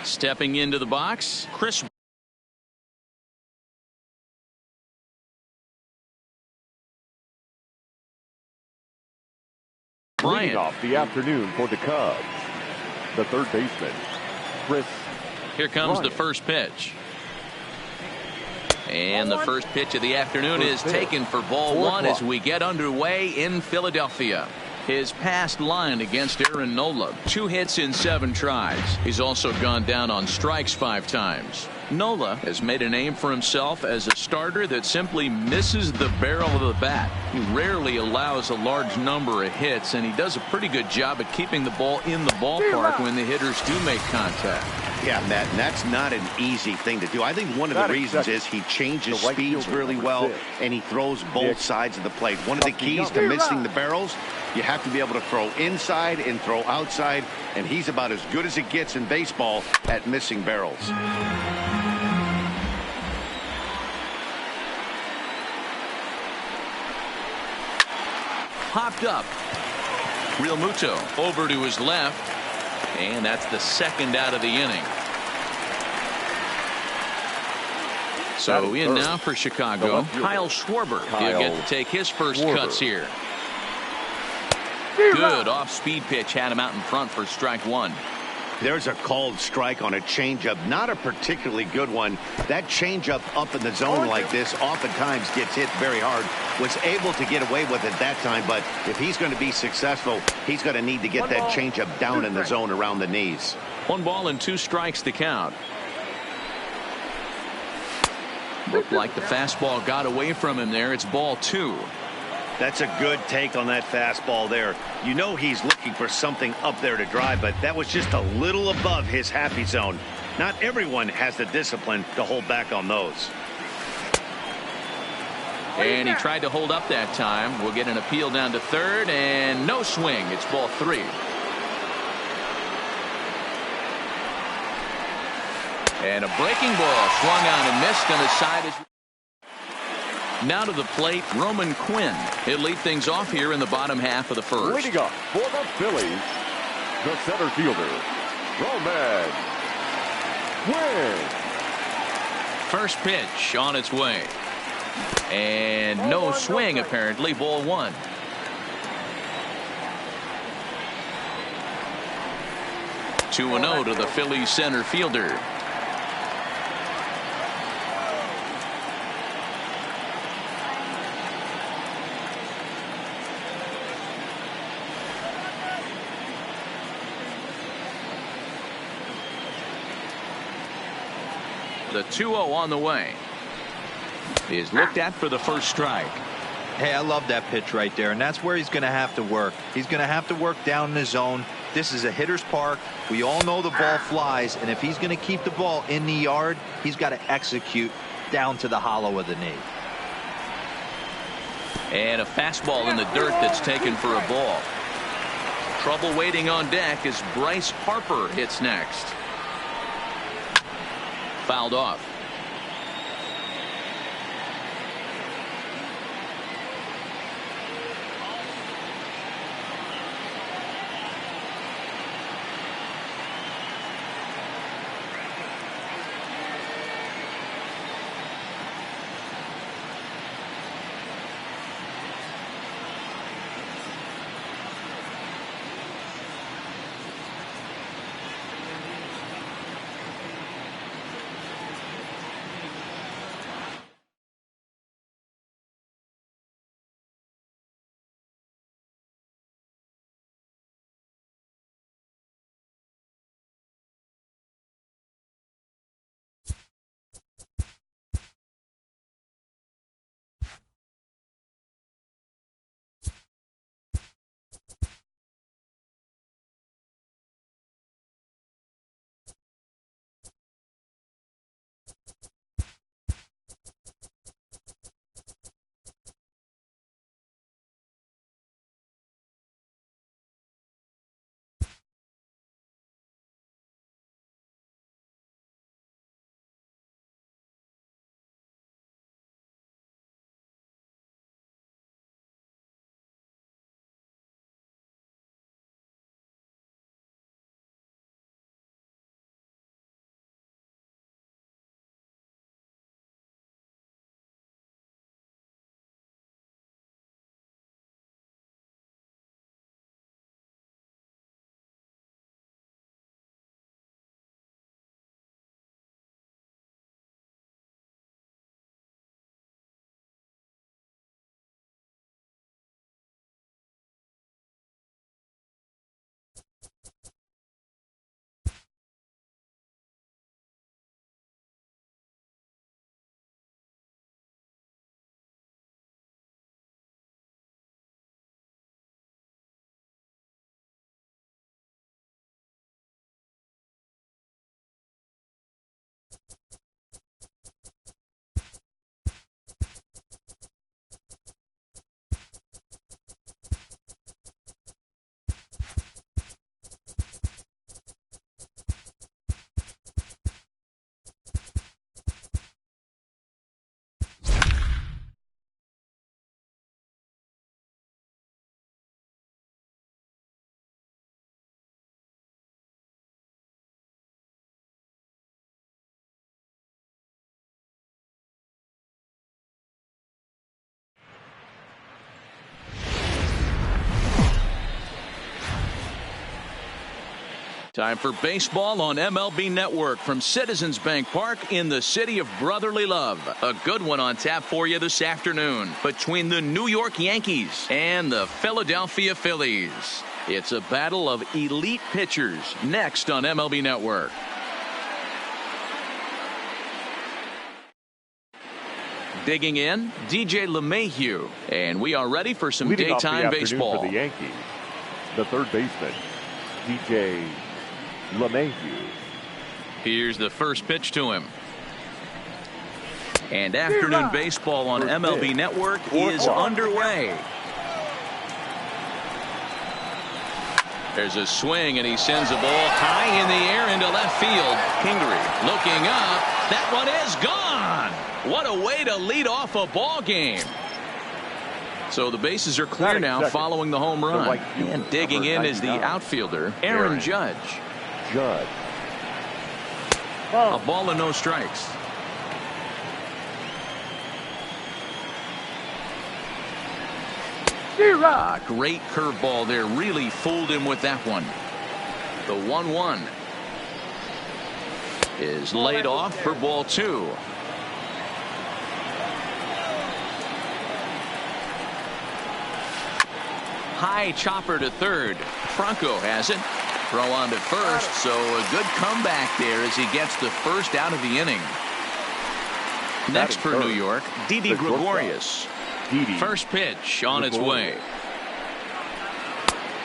Stepping into the box, Chris Leading off the afternoon for the Cubs, the third baseman, Chris. Here comes the first pitch. And the first pitch of the afternoon is taken for ball one as we get underway in Philadelphia. His past line against Aaron Nola, 2 hits in 7 tries. He's also gone down on strikes 5 times. Nola has made a name for himself as a starter that simply misses the barrel of the bat. He rarely allows a large number of hits, and he does a pretty good job at keeping the ball in the ballpark when the hitters do make contact. Yeah, Matt, and that's not an easy thing to do. I think one of the reasons is he changes speeds really well, and he throws both sides of the plate. One of the keys to missing the barrels, you have to be able to throw inside and throw outside, and he's about as good as it gets in baseball at missing barrels. Popped up. Real Muto over to his left, and that's the second out of the inning. So in now for Chicago, Kyle Schwarber. He'll get to take his first cuts here. Good off-speed pitch had him out in front for strike 1. There's a called strike on a changeup, not a particularly good one. That changeup up in the zone like this oftentimes gets hit very hard. Was able to get away with it that time, but if he's going to be successful, he's going to need to get that changeup down in the zone around the knees. 1 ball and 2 strikes to count. Looked like the fastball got away from him there. It's ball 2. That's a good take on that fastball there. You know he's looking for something up there to drive, but that was just a little above his happy zone. Not everyone has the discipline to hold back on those. And he tried to hold up that time. We'll get an appeal down to third, and no swing. It's ball 3. And a breaking ball swung on and missed, and the side is... Now to the plate, Roman Quinn. He'll lead things off here in the bottom half of the first. Leading up for the Phillies, the center fielder, Roman Quinn. First pitch on its way. And no swing, apparently. Ball 1. Two and 0 to the Phillies center fielder. The 2-0 on the way is looked at for the first strike. Hey, I love that pitch right there, and that's where he's going to have to work. He's going to have to work down in the zone. This is a hitter's park. We all know the ball flies, and if he's going to keep the ball in the yard, he's got to execute down to the hollow of the knee. And a fastball in the dirt that's taken for a ball. Trouble waiting on deck as Bryce Harper hits next. Fouled off. Time for baseball on MLB Network from Citizens Bank Park in the city of brotherly love. A good one on tap for you this afternoon between the New York Yankees and the Philadelphia Phillies. It's a battle of elite pitchers next on MLB Network. Digging in, DJ LeMahieu, and we are ready for some Leading daytime off the baseball. afternoon for the Yankees, the third baseman, DJ LeMahieu. Here's the first pitch to him. And afternoon baseball on MLB Network is underway. There's a swing, and he sends a ball high in the air into left field. Kingery looking up. That one is gone. What a way to lead off a ball game. So the bases are clear now following the home run. And digging in is the outfielder, Aaron Judge. A ball and no strikes. Great curveball there. Really fooled him with that one. The 1-1 is laid off for ball 2. High chopper to third. Franco has it. Throw on to first, so a good comeback there as he gets the first out of the inning. Next for New York, Didi Gregorius. First pitch on its way.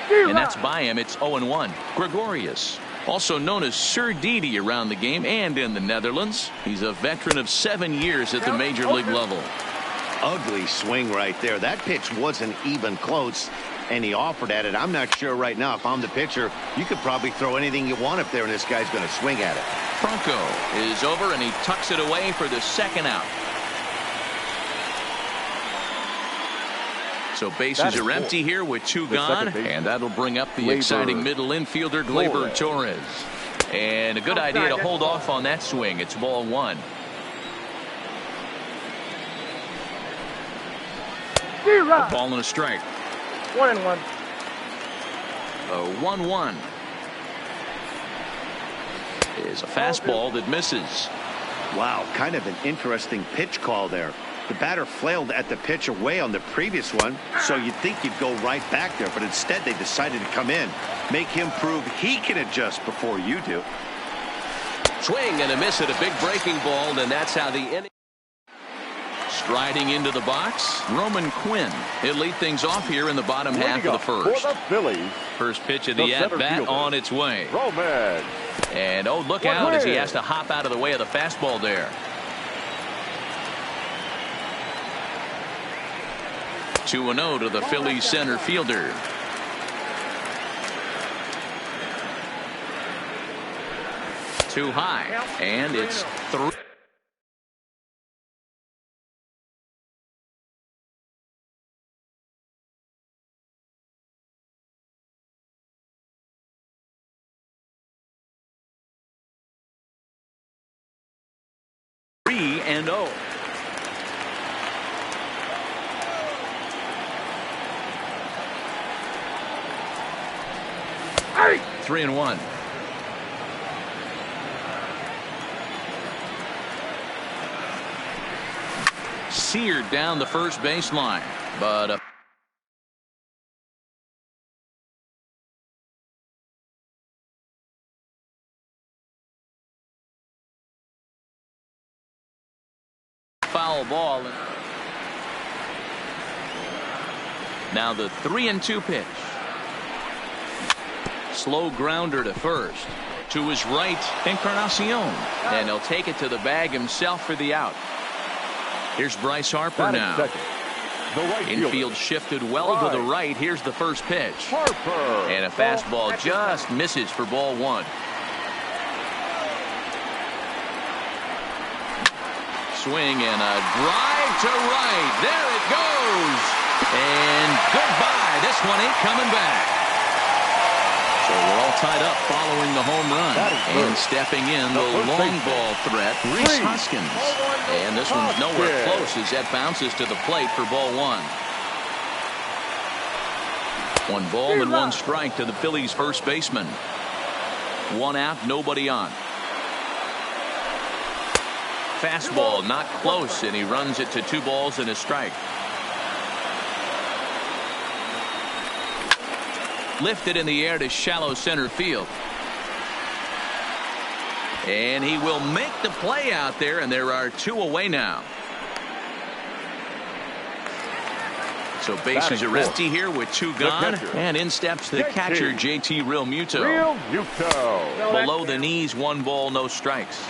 And that's by him. It's 0-1. Gregorius, also known as Sir Didi around the game and in the Netherlands. He's a veteran of 7 years at the major league level. Ugly swing right there. That pitch wasn't even close, and he offered at it. I'm not sure right now if I'm the pitcher. You could probably throw anything you want up there, and this guy's going to swing at it. Franco is over, and he tucks it away for the second out. So bases are empty here with 2 gone, and that'll bring up the exciting middle infielder, Gleyber Torres. And a good idea to hold off on that swing. It's ball 1. A ball and a strike. 1-1. A 1-1 is a fastball that misses. Wow, kind of an interesting pitch call there. The batter flailed at the pitch away on the previous one, so you'd think you'd go right back there, but instead they decided to come in, make him prove he can adjust before you do. Swing and a miss at a big breaking ball, and that's how the inning. Striding into the box, Roman Quinn. He'll lead things off here in the bottom half of the first. For the Phillies, first pitch of the at-bat on its way. Roman. And oh, look out as he has to hop out of the way of the fastball there. 2-0 to the Phillies center fielder. Too high, and it's 3. And 0. Hey! 3-1. Seared down the first baseline, but foul ball. Now the 3-2 pitch. Slow grounder to first. To his right, Encarnacion. And he'll take it to the bag himself for the out. Here's Bryce Harper now. Infield shifted well to the right. Here's the first pitch. And a fastball just misses for ball 1. Swing and a drive to right. There it goes. And goodbye. This one ain't coming back. So we're all tied up following the home run. And stepping in, the long ball threat, Rhys Hoskins. And this one's nowhere close as that bounces to the plate for ball 1. 1 ball and 1 strike to the Phillies first baseman. 1 out, nobody on. Fastball not close, and he runs it to 2 balls and a strike. Lifted in the air to shallow center field. And he will make the play out there, and there are 2 away now. So bases are empty here with 2 gone, and in steps the catcher, JT Realmuto. Below the knees, 1 ball, no strikes.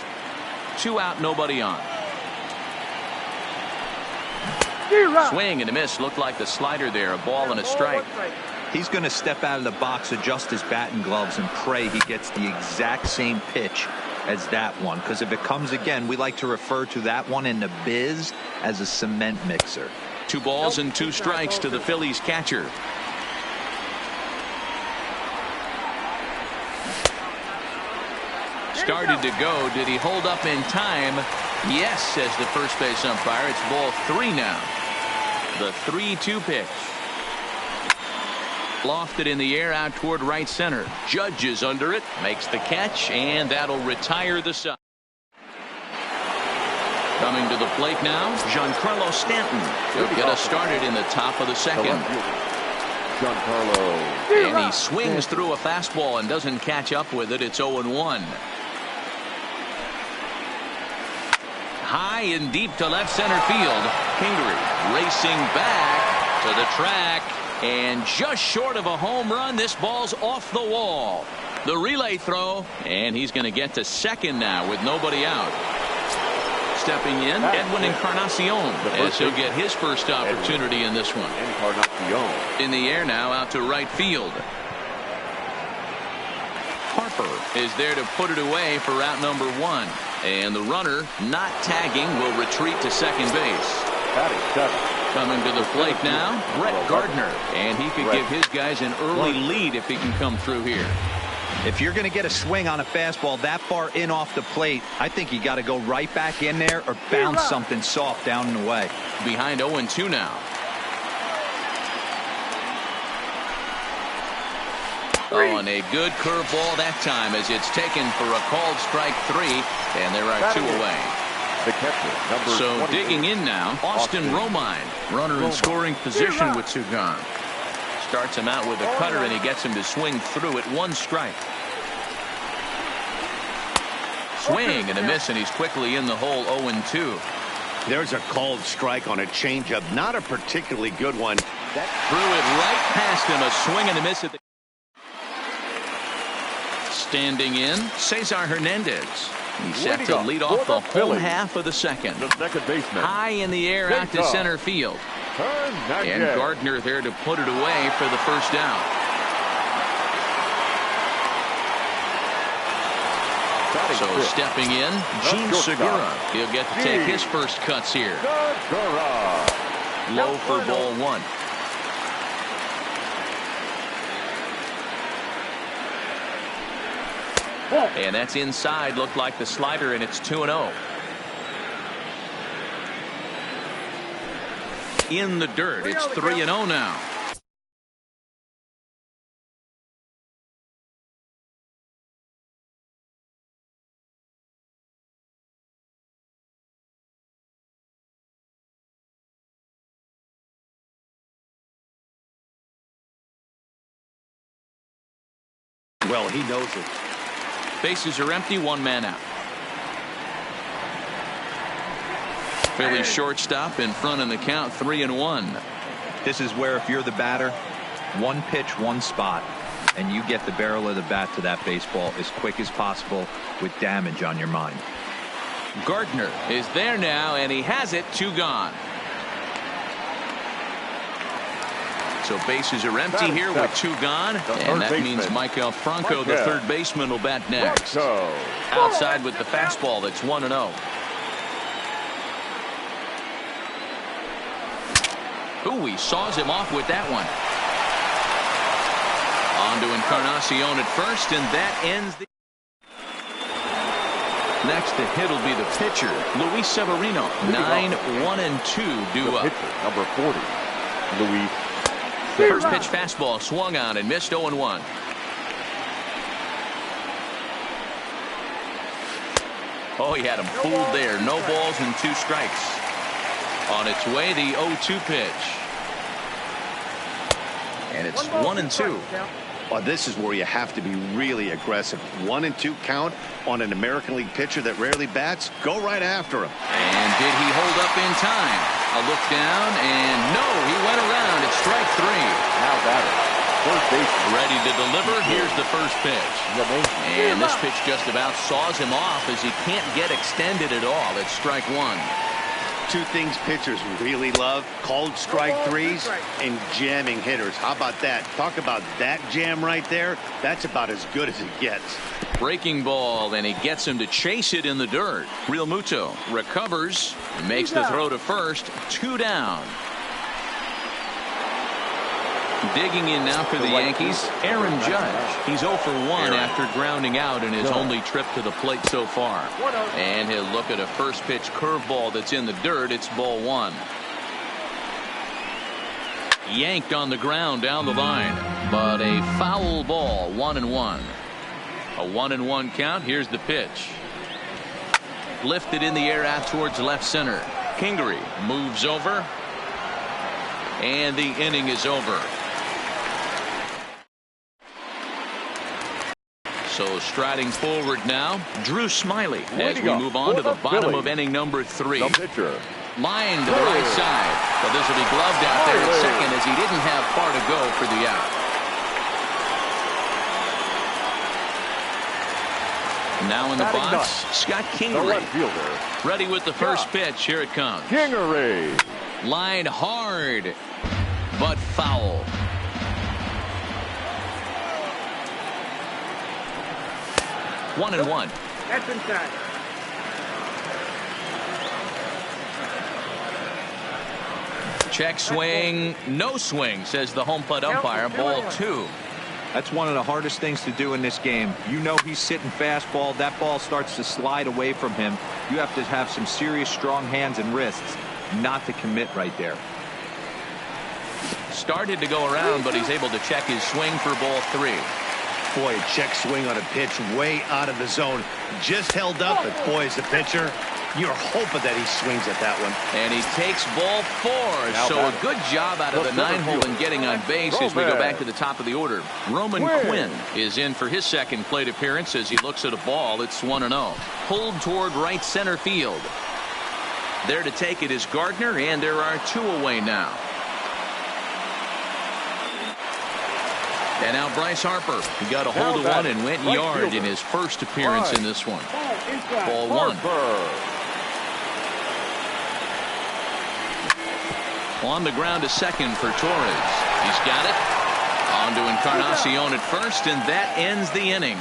2 out, nobody on. Swing and a miss. Looked like the slider there. A ball and a strike. He's going to step out of the box, adjust his bat and gloves, and pray he gets the exact same pitch as that one. Because if it comes again, we like to refer to that one in the biz as a cement mixer. 2 balls and 2 strikes to the Phillies catcher. Started to go. Did he hold up in time? Yes, says the first base umpire. It's ball 3 now. The 3-2 pitch. Lofted in the air out toward right center. Judge is under it. Makes the catch, and that'll retire the side. Coming to the plate now, Giancarlo Stanton. He'll get us started in the top of the second. And he swings through a fastball and doesn't catch up with it. It's 0-1. High and deep to left center field. Kingery racing back to the track, and just short of a home run. This ball's off the wall. The relay throw, and he's going to get to second now with nobody out. Stepping in, Edwin Encarnacion, as he'll get his first opportunity in this one. In the air now, out to right field. Harper is there to put it away for out number 1. And the runner, not tagging, will retreat to second base. Coming to the plate now, Brett Gardner. And he could give his guys an early lead if he can come through here. If you're going to get a swing on a fastball that far in off the plate, I think you got to go right back in there or bounce something soft down and away. Behind 0-2 now. Oh, and a good curveball that time as it's taken for a called strike 3, and there are 2 away. So digging in now, Austin Romine, runner in scoring position with 2 gone. Starts him out with a cutter, and he gets him to swing through it. 1 strike. Swing and a miss, and he's quickly in the hole. 0-2. There's a called strike on a changeup, not a particularly good one. That threw it right past him. A swing and a miss at the. Standing in, Cesar Hernandez. He's set to lead off the whole half of the second. High in the air out to center field. And Gardner there to put it away for the first down. So stepping in, Gene Segura. He'll get to take his first cuts here. Low for ball 1. And that's inside. Looked like the slider, and it's 2-0. In the dirt. It's 3-0 now. Well, he knows it. Bases are empty. 1 man out. Phillies shortstop in front in the count. 3-1. This is where if you're the batter, 1 pitch, 1 spot, and you get the barrel of the bat to that baseball as quick as possible with damage on your mind. Gardner is there now, and he has it. 2 gone. So bases are empty here with 2 gone, and that means Michael Franco, the third baseman, will bat next. Outside with the fastball. That's 1-0. Ooh, he saws him off with that one. On to Encarnacion at first, and that ends the. Next to hit will be the pitcher, Luis Severino. 9-1-2 due up. Number 40, Luis. First pitch fastball swung on and missed. 0-1. Oh, he had him fooled there. No balls and 2 strikes. On its way, the 0-2 pitch. And it's 1-2. Oh, this is where you have to be really aggressive. 1-2 count on an American League pitcher that rarely bats. Go right after him. And did he hold up in time? A look down, and no, he went around. It's strike 3. Now batter, first base. Ready to deliver. Here's the first pitch. And this pitch just about saws him off as he can't get extended at all. It's strike 1. 2 things pitchers really love: called strike 3s and jamming hitters. How about that? Talk about that jam right there. That's about as good as it gets. Breaking ball, and he gets him to chase it in the dirt. Real Muto recovers, makes the throw to first. 2 down. Digging in now for the Yankees, Aaron Judge. He's 0 for 1 after grounding out in his only trip to the plate so far. And he'll look at a first pitch curveball that's in the dirt. It's ball 1. Yanked on the ground down the line, but a foul ball. 1-1. A 1-1 count. Here's the pitch. Lifted in the air out towards left center. Kingery moves over, and the inning is over. So striding forward now, Drew Smyly as we move on to the bottom of inning number 3. The pitcher. Line to the right side, but this will be gloved out there at second as he didn't have far to go for the out. Now in the box, Scott Kingery. Ready with the first pitch. Here it comes. Kingery. Line hard, but foul. One and one. That's inside. Check swing, no swing, says the home plate umpire. Ball 2. That's one of the hardest things to do in this game. You know he's sitting fastball. That ball starts to slide away from him. You have to have some serious strong hands and wrists not to commit right there. Started to go around, but he's able to check his swing for ball 3. Boy, a check swing on a pitch way out of the zone. Just held up, but boy, as the pitcher, you're hoping that he swings at that one. And he takes ball 4. So a good job out of the 9-hole in getting on base as we go back to the top of the order. Roman Quinn is in for his second plate appearance as he looks at a ball. It's 1-0. Pulled toward right center field. There to take it is Gardner, and there are 2 away now. And now Bryce Harper. He got a hold of one and went yard in his first appearance in this one. Ball 1. On the ground to second for Torres. He's got it. On to Encarnacion at first, and that ends the inning.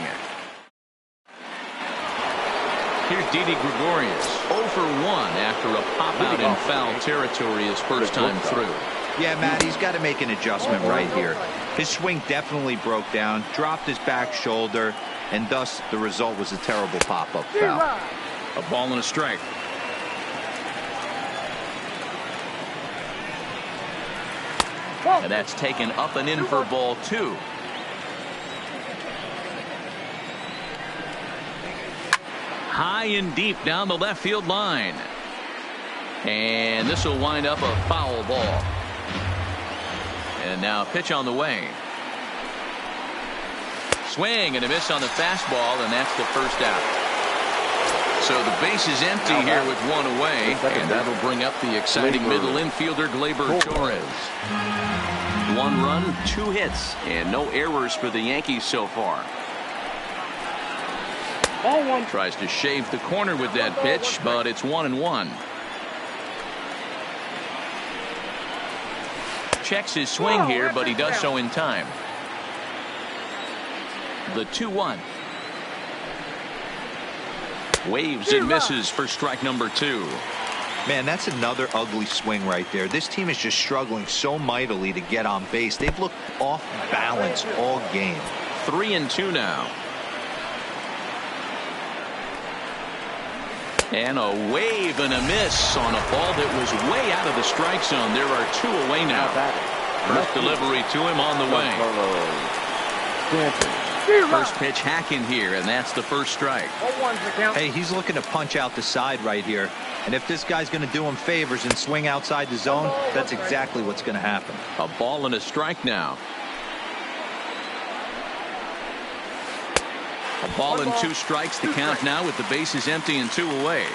Here's Didi Gregorius. 0 for 1 after a pop out in foul territory his first time through. Yeah, Matt, he's got to make an adjustment right here. His swing definitely broke down, dropped his back shoulder, and thus the result was a terrible pop-up foul. A ball and a strike. And that's taken up and in for ball 2. High and deep down the left field line. And this will wind up a foul ball. And now a pitch on the way. Swing and a miss on the fastball, and that's the first out. So the base is empty here with 1 away, and that'll bring up the exciting middle infielder Gleyber Torres. 1 run, 2 hits, and no errors for the Yankees so far. Tries to shave the corner with that pitch, but it's 1-1. Checks his swing here, but he does so in time. The 2-1. Waves and misses for strike number 2. Man, that's another ugly swing right there. This team is just struggling so mightily to get on base. They've looked off balance all game. 3-2 now. And a wave and a miss on a ball that was way out of the strike zone. There are 2 away now. First delivery to him on the way. First pitch hacking here, and that's the first strike. Hey, he's looking to punch out the side right here. And if this guy's going to do him favors and swing outside the zone, that's exactly what's going to happen. A ball and a strike now. A ball and 2 strikes to count now with the bases empty and 2 away.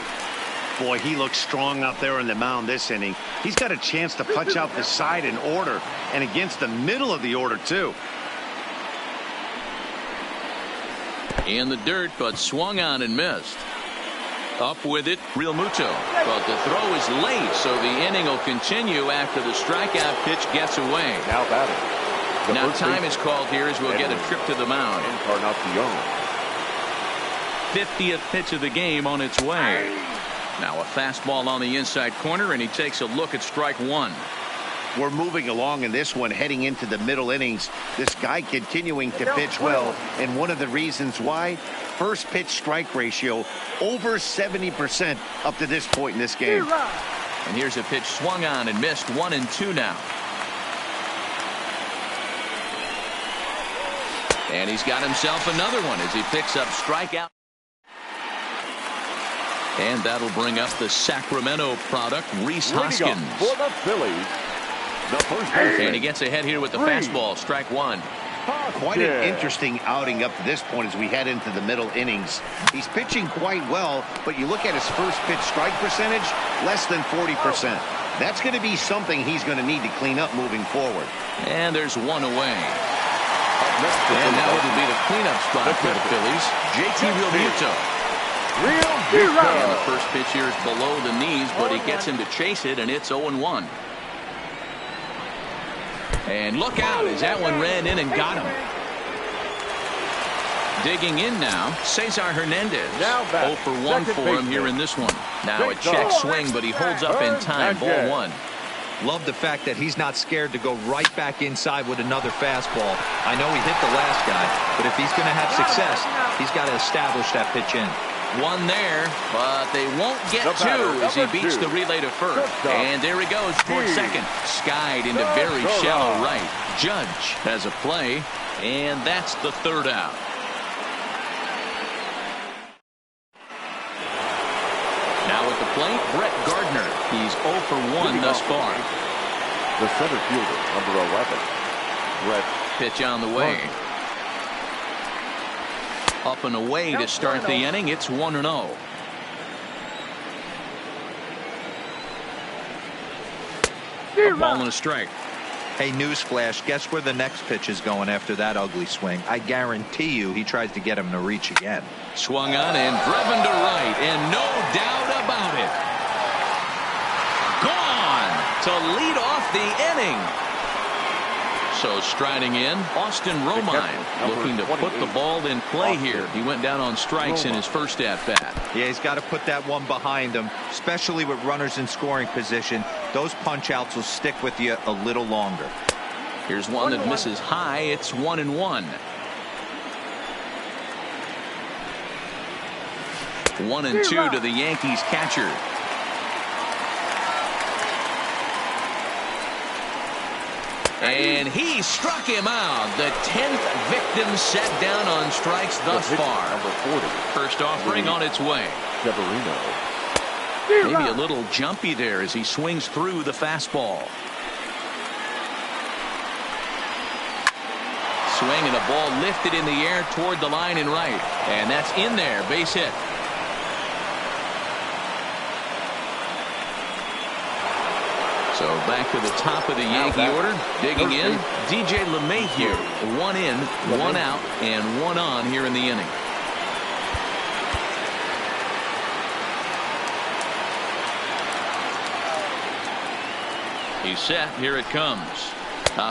Boy, he looks strong out there on the mound this inning. He's got a chance to punch out the side in order and against the middle of the order, too. In the dirt, but swung on and missed. Up with it, Real Muto. But the throw is late, so the inning will continue after the strikeout pitch gets away. Now batting. Now time is called here as we'll get a trip to the mound. 50th pitch of the game on its way. Now a fastball on the inside corner, and he takes a look at strike 1. We're moving along in this one, heading into the middle innings. This guy continuing to pitch well, and one of the reasons why, first pitch strike ratio over 70% up to this point in this game. And here's a pitch swung on and missed. 1-2 now. And he's got himself another one as he picks up strikeout. And that'll bring up the Sacramento product, Rhys Hoskins. For the Phillies, the first baseman. And he gets ahead here with the fastball, strike 1. Quite an interesting outing up to this point as we head into the middle innings. He's pitching quite well, but you look at his first pitch strike percentage, less than 40%. That's going to be something he's going to need to clean up moving forward. And there's 1 away. And now it'll be the cleanup spot for the Phillies. JT Realmuto. And the first pitch here is below the knees, but he gets him to chase it, and it's 0-1. And look out as that one ran in and got him. Digging in now, Cesar Hernandez. 0 for 1 for him here in this one. Now a check swing, but he holds up in time. Ball 1. Love the fact that he's not scared to go right back inside with another fastball. I know he hit the last guy, but if he's going to have success, he's got to establish that pitch in. 1 there, but they won't get 2 as he beats the relay to first. And there he goes towards second. Skied into very shallow right. Judge has a play, and that's the 3rd out. Now at the plate, Brett Gardner. He's 0 for 1 thus far. The center fielder, number 11. Brett. Pitch on the way. Up and away to start the inning. It's 1-0. A ball and a strike. Hey, newsflash, guess where the next pitch is going after that ugly swing? I guarantee you he tries to get him to reach again. Swung on and driven to right, and no doubt about it. Gone to lead off the inning. So striding in, Austin Romine looking to put the ball in play here. He went down on strikes in his first at-bat. Yeah, he's got to put that one behind him, especially with runners in scoring position. Those punch-outs will stick with you a little longer. Here's one that misses high. It's 1-1. 1-2 to the Yankees catcher. And he struck him out. The 10th victim set down on strikes thus far. Number 40. First offering on its way. Maybe a little jumpy there as he swings through the fastball. Swing and a ball lifted in the air toward the line and right. And that's in there. Base hit. So back to the top of the Yankee order. Digging in, DJ LeMahieu. 1 in, 1 out, and 1 on here in the inning. He's set. Here it comes.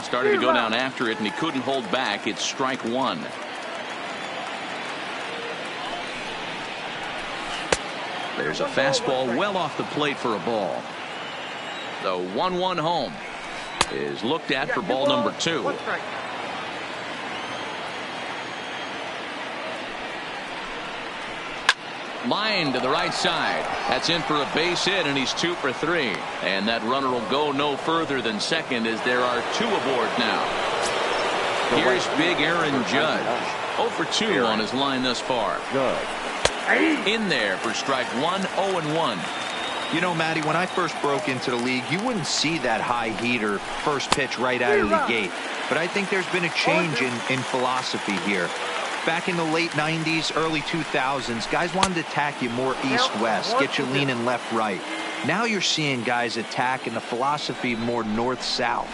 Started to go down after it, and he couldn't hold back. It's strike 1. There's a fastball well off the plate for a ball. The 1-1 home is looked at for ball number 2. Line to the right side. That's in for a base hit, and he's 2 for 3. And that runner will go no further than second as there are 2 aboard now. Here's big Aaron Judge. 0 for 2 on his line thus far. In there for strike 1, 0-1. You know, Matty, when I first broke into the league, you wouldn't see that high heater first pitch right out of the gate. But I think there's been a change in philosophy here. Back in the late 90s, early 2000s, guys wanted to attack you more east-west, get you leaning left-right. Now you're seeing guys attack in the philosophy more north-south.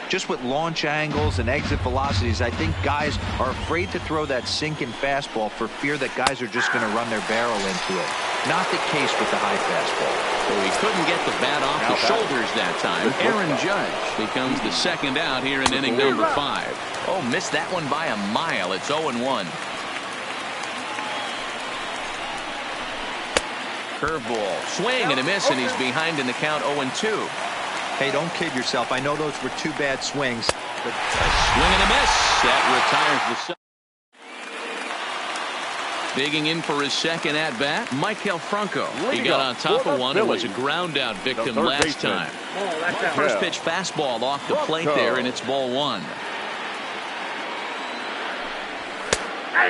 Just with launch angles and exit velocities, I think guys are afraid to throw that sinking fastball for fear that guys are just going to run their barrel into it. Not the case with the high fastball. So he couldn't get the bat off the shoulders that time. Aaron Judge becomes the second out here in inning number 5. Oh, missed that one by a mile. It's 0-1. Curveball, swing and a miss, and he's behind in the count 0-2. Hey, don't kid yourself. I know those were 2 bad swings. But a swing and a miss. That retires the. Digging in for his second at-bat, Maikel Franco. He got on top of one and was a ground-out victim last time. First pitch fastball off the plate there, and it's ball 1.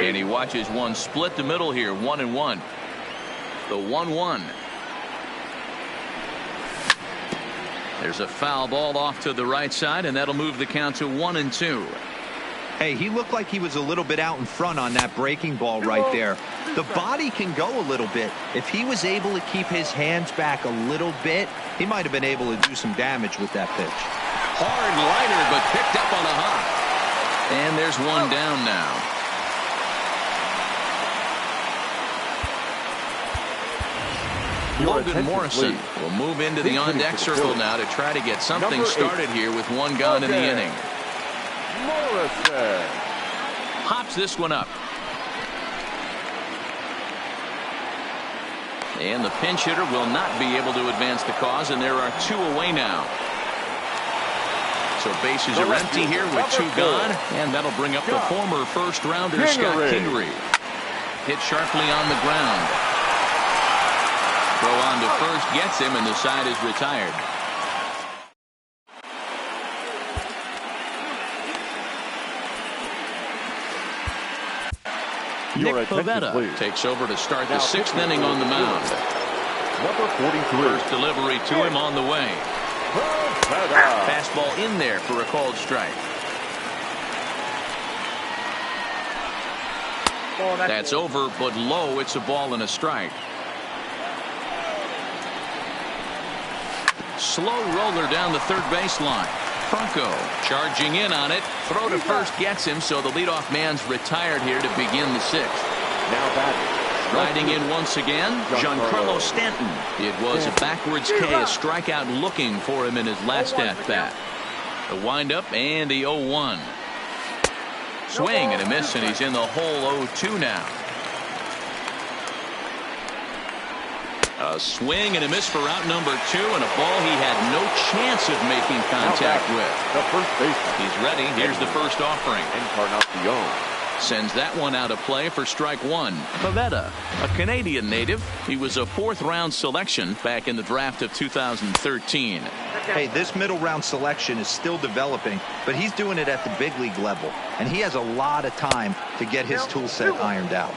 And he watches one split the middle here, 1-1. The 1-1. There's a foul ball off to the right side, and that'll move the count to 1-2. Hey, he looked like he was a little bit out in front on that breaking ball right there. The body can go a little bit. If he was able to keep his hands back a little bit, he might have been able to do some damage with that pitch. Hard liner, but picked up on a hop. And there's one down now. Logan Morrison will move into the on-deck circle now to try to get something started here with one gone in the inning. Morrison Hops this one up. And the pinch hitter will not be able to advance the cause, and there are 2 away now. So bases are empty here with 2 gone, and that'll bring up the former first-rounder Scott Kingery. Hit sharply on the ground. Throw on to first gets him, and the side is retired. Nick Pivetta takes over to start the 6th inning on the mound. Number 43. First delivery to him on the way. Fastball in there for a called strike. That's over, but low. It's a ball and a strike. Slow roller down the third baseline. Franco charging in on it. Throw to first gets him, so the leadoff man's retired here to begin the 6th. Now batting. Riding in once again, Giancarlo Stanton. It was a backwards K, a strikeout looking for him in his last at-bat. The windup and the 0-1. Swing and a miss, and he's in the hole 0-2 now. A swing and a miss for out number 2, and a ball he had no chance of making contact with. The first baseman. He's ready. Here's the first offering. Encarnacion sends that one out of play for strike 1. Pivetta, a Canadian native. He was a 4th-round selection back in the draft of 2013. Hey, this middle round selection is still developing, but he's doing it at the big league level, and he has a lot of time to get his tool set ironed out.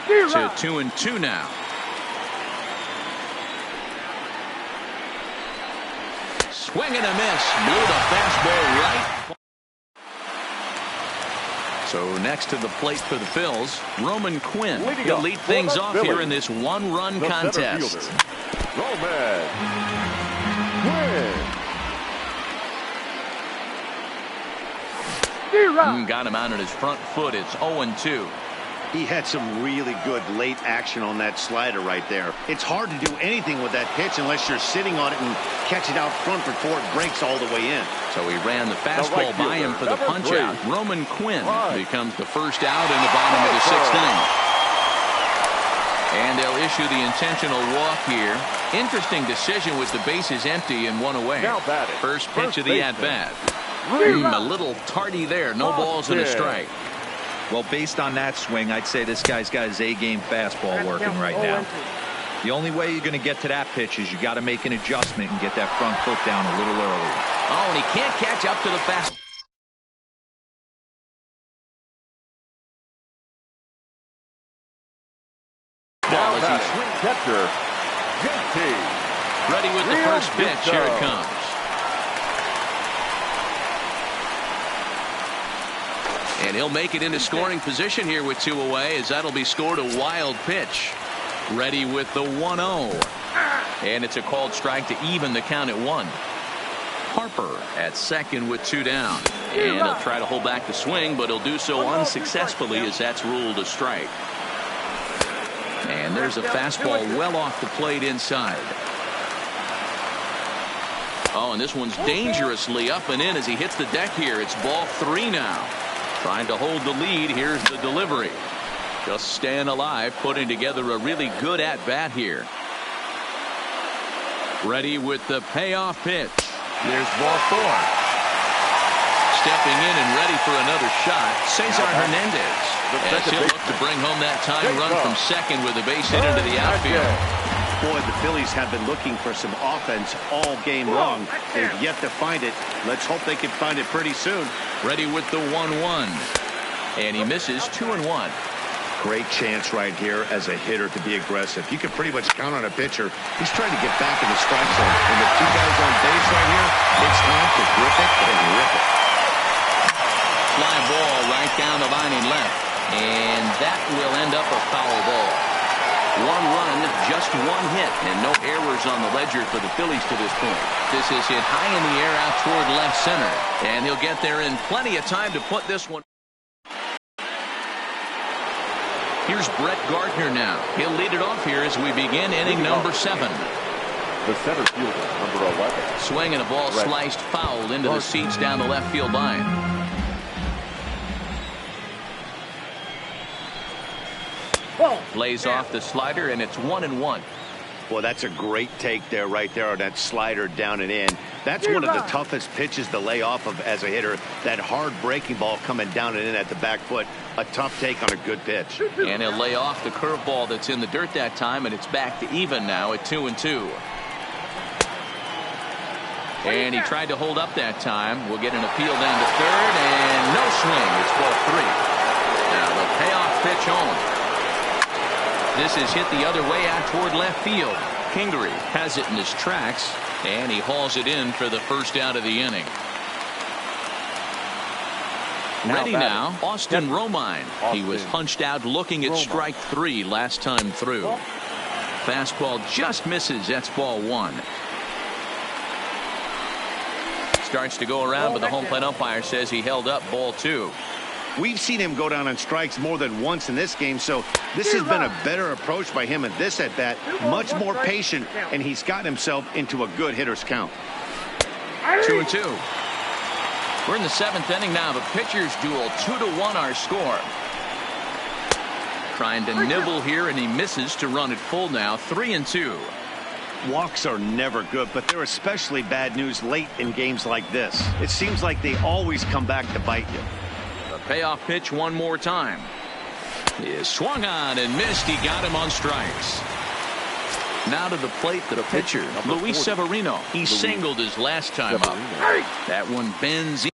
To 2-2 now. Swing and a miss. Blew the fastball right. So next to the plate for the Phils, Roman Quinn. He'll lead things off here in this 1-run contest. Roman Quinn. Got him out at his front foot. It's 0-2. He had some really good late action on that slider right there. It's hard to do anything with that pitch unless you're sitting on it and catch it out front before it breaks all the way in. So he ran the fastball by him for the punch-out. Roman Quinn becomes the first out in the bottom of the 6th inning. And they'll issue the intentional walk here. Interesting decision with the bases empty and 1 away. First pitch of the at-bat. A little tardy there. No balls and a strike. Well, based on that swing, I'd say this guy's got his A-game fastball working right now. The only way you're going to get to that pitch is you got to make an adjustment and get that front foot down a little early. Oh, and he can't catch up to the fast. Now the swing catcher, JT. Ready with the first pitch. Here it comes. And he'll make it into scoring position here with 2 away, as that'll be scored a wild pitch. Ready with the 1-0. And it's a called strike to even the count at 1. Harper at second with 2 down. And he'll try to hold back the swing, but he'll do so unsuccessfully, as that's ruled a strike. And there's a fastball well off the plate inside. Oh, and this one's dangerously up and in as he hits the deck here. It's ball 3 now. Trying to hold the lead. Here's the delivery. Just staying alive, putting together a really good at-bat here. Ready with the payoff pitch. There's ball 4. Stepping in and ready for another shot, Cesar Hernandez. As he'll look to bring home that tying run from second with a base hit into the outfield. Boy, the Phillies have been looking for some offense all game long. They've yet to find it. Let's hope they can find it pretty soon. Ready with the 1-1. And he misses 2-1. Great chance right here as a hitter to be aggressive. You can pretty much count on a pitcher. He's trying to get back in the strike zone. And with 2 guys on base right here, it's time to grip it and rip it. Fly ball right down the line and left. And that will end up a foul ball. 1 run, just 1 hit, and no errors on the ledger for the Phillies to this point. This is hit high in the air out toward left center. And he'll get there in plenty of time to put this one. Here's Brett Gardner now. He'll lead it off here as we begin inning number 7. The center fielder, number 11. Swinging a ball sliced foul into the seats down the left field line. Plays off the slider, and it's 1-1. Well, that's a great take there, right there on that slider down and in. That's one of the toughest pitches to lay off of as a hitter. That hard breaking ball coming down and in at the back foot. A tough take on a good pitch. And he'll lay off the curveball that's in the dirt that time, and it's back to even now at 2-2. And he tried to hold up that time. We'll get an appeal down to third, and no swing. It's ball 3. Now the payoff pitch home. This is hit the other way out toward left field. Kingery has it in his tracks, and he hauls it in for the first out of the inning. Ready now, Austin Romine. He was punched out looking at strike 3 last time through. Fastball just misses. That's ball 1. Starts to go around, but the home plate umpire says he held up ball 2. We've seen him go down on strikes more than once in this game, so this has been a better approach by him at this at-bat. Much more patient, and he's gotten himself into a good hitter's count. 2-2. We're in the 7th inning now. The pitchers duel. 2-1 our score. Trying to nibble here, and he misses to run it full now. 3-2. Walks are never good, but they're especially bad news late in games like this. It seems like they always come back to bite you. Payoff pitch one more time. He is swung on and missed. He got him on strikes. Now to the plate, the pitcher, Luis Severino. He singled his last time up. That one bends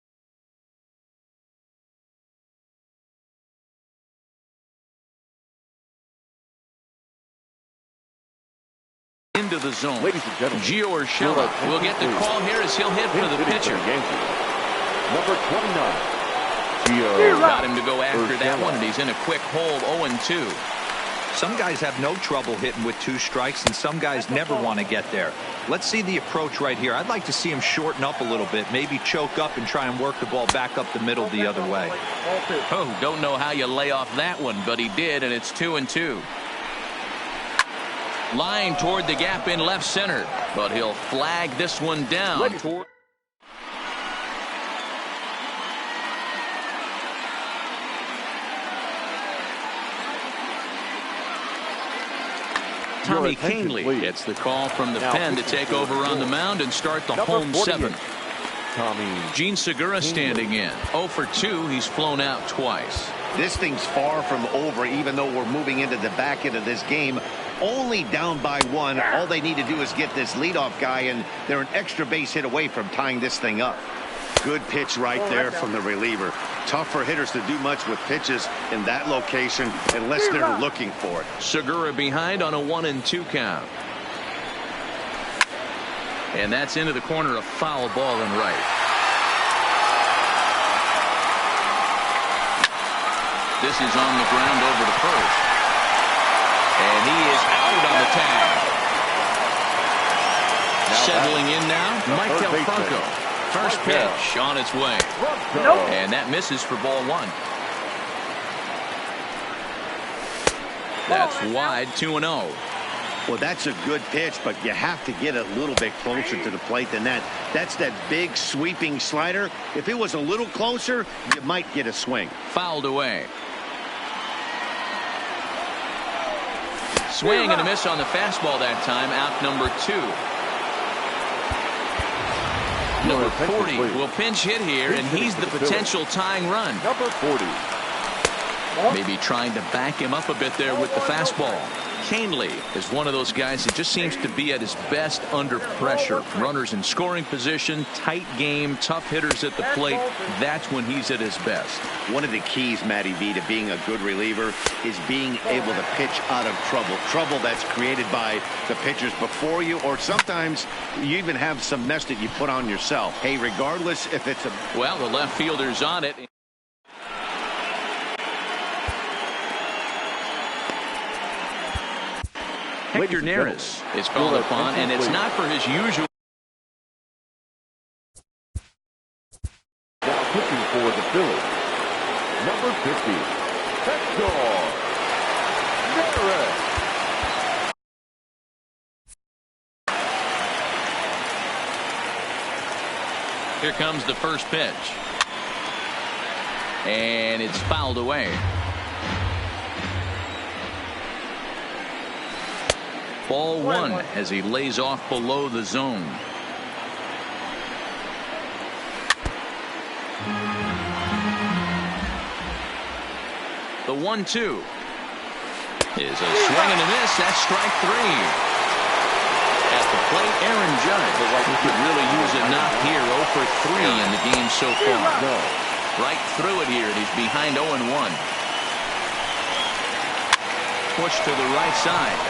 into the zone. Ladies and gentlemen, Gio Urshela will get the call here as he'll hit for the pitcher. Number 29. Got him to go after that one, and he's in a quick hold. 0-2. Some guys have no trouble hitting with 2 strikes, and some guys never want to get there. Let's see the approach right here. I'd like to see him shorten up a little bit, maybe choke up and try and work the ball back up the middle the other way. Oh, don't know how you lay off that one, but he did, and it's 2-2. Line toward the gap in left center, but he'll flag this one down. Tommy Kingley gets the call from the pen to take over on the mound and start the home 7th. Gene Segura standing in. 0 for 2. He's flown out twice. This thing's far from over, even though we're moving into the back end of this game. only down by 1. All they need to do is get this leadoff guy, and they're an extra base hit away from tying this thing up. Good pitch right there from the reliever. Tough for hitters to do much with pitches in that location unless they're looking for it. Segura behind on a 1-2 count. And that's into the corner, a foul ball and right. This is on the ground over to first. And he is out on the tag. Settling in now, Mike Franco. First pitch on its way. And that misses for ball 1. That's wide, 2-0. Well, that's a good pitch, but you have to get a little bit closer to the plate than that. That's that big sweeping slider. If it was a little closer, you might get a swing. Fouled away. Swing and a miss on the fastball that time. Out number 2. Number 40 will pinch hit here, and he's the potential tying run. Number 40. Maybe trying to back him up a bit there with the fastball. Canely is one of those guys that just seems to be at his best under pressure. Runners in scoring position, tight game, tough hitters at the plate. That's when he's at his best. One of the keys, Matty V, to being a good reliever is being able to pitch out of trouble. Trouble that's created by the pitchers before you, or sometimes you even have some mess that you put on yourself. Hey, regardless if it's a... Well, the left fielder's on it. Hector Neris is called upon, and it's not for his usual. Now pitching for the Phillies, number 50, Hector Neris. Here comes the first pitch. And it's fouled away. Ball 1 as he lays off below the zone. The 1-2 is a swing and a miss. That's strike 3. At the plate, Aaron Judge. He could really use a knock here. 0 for 3 in the game so far. Right through it here, and he's behind 0-1. Push to the right side.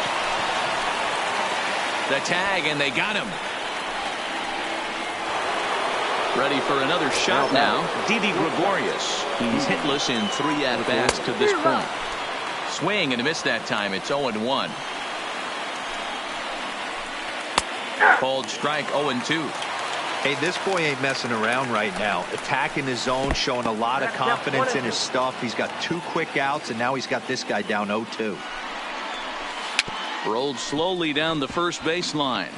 The tag, and they got him. Ready for another shot now. Didi Gregorius. He's hitless in 3 at-bats to this point. Swing and a miss that time. It's 0-1. Called strike 0-2. Hey, this boy ain't messing around right now. Attacking his zone, showing a lot of confidence in his stuff. He's got 2 quick outs, and now he's got this guy down 0-2. Rolled slowly down the first baseline.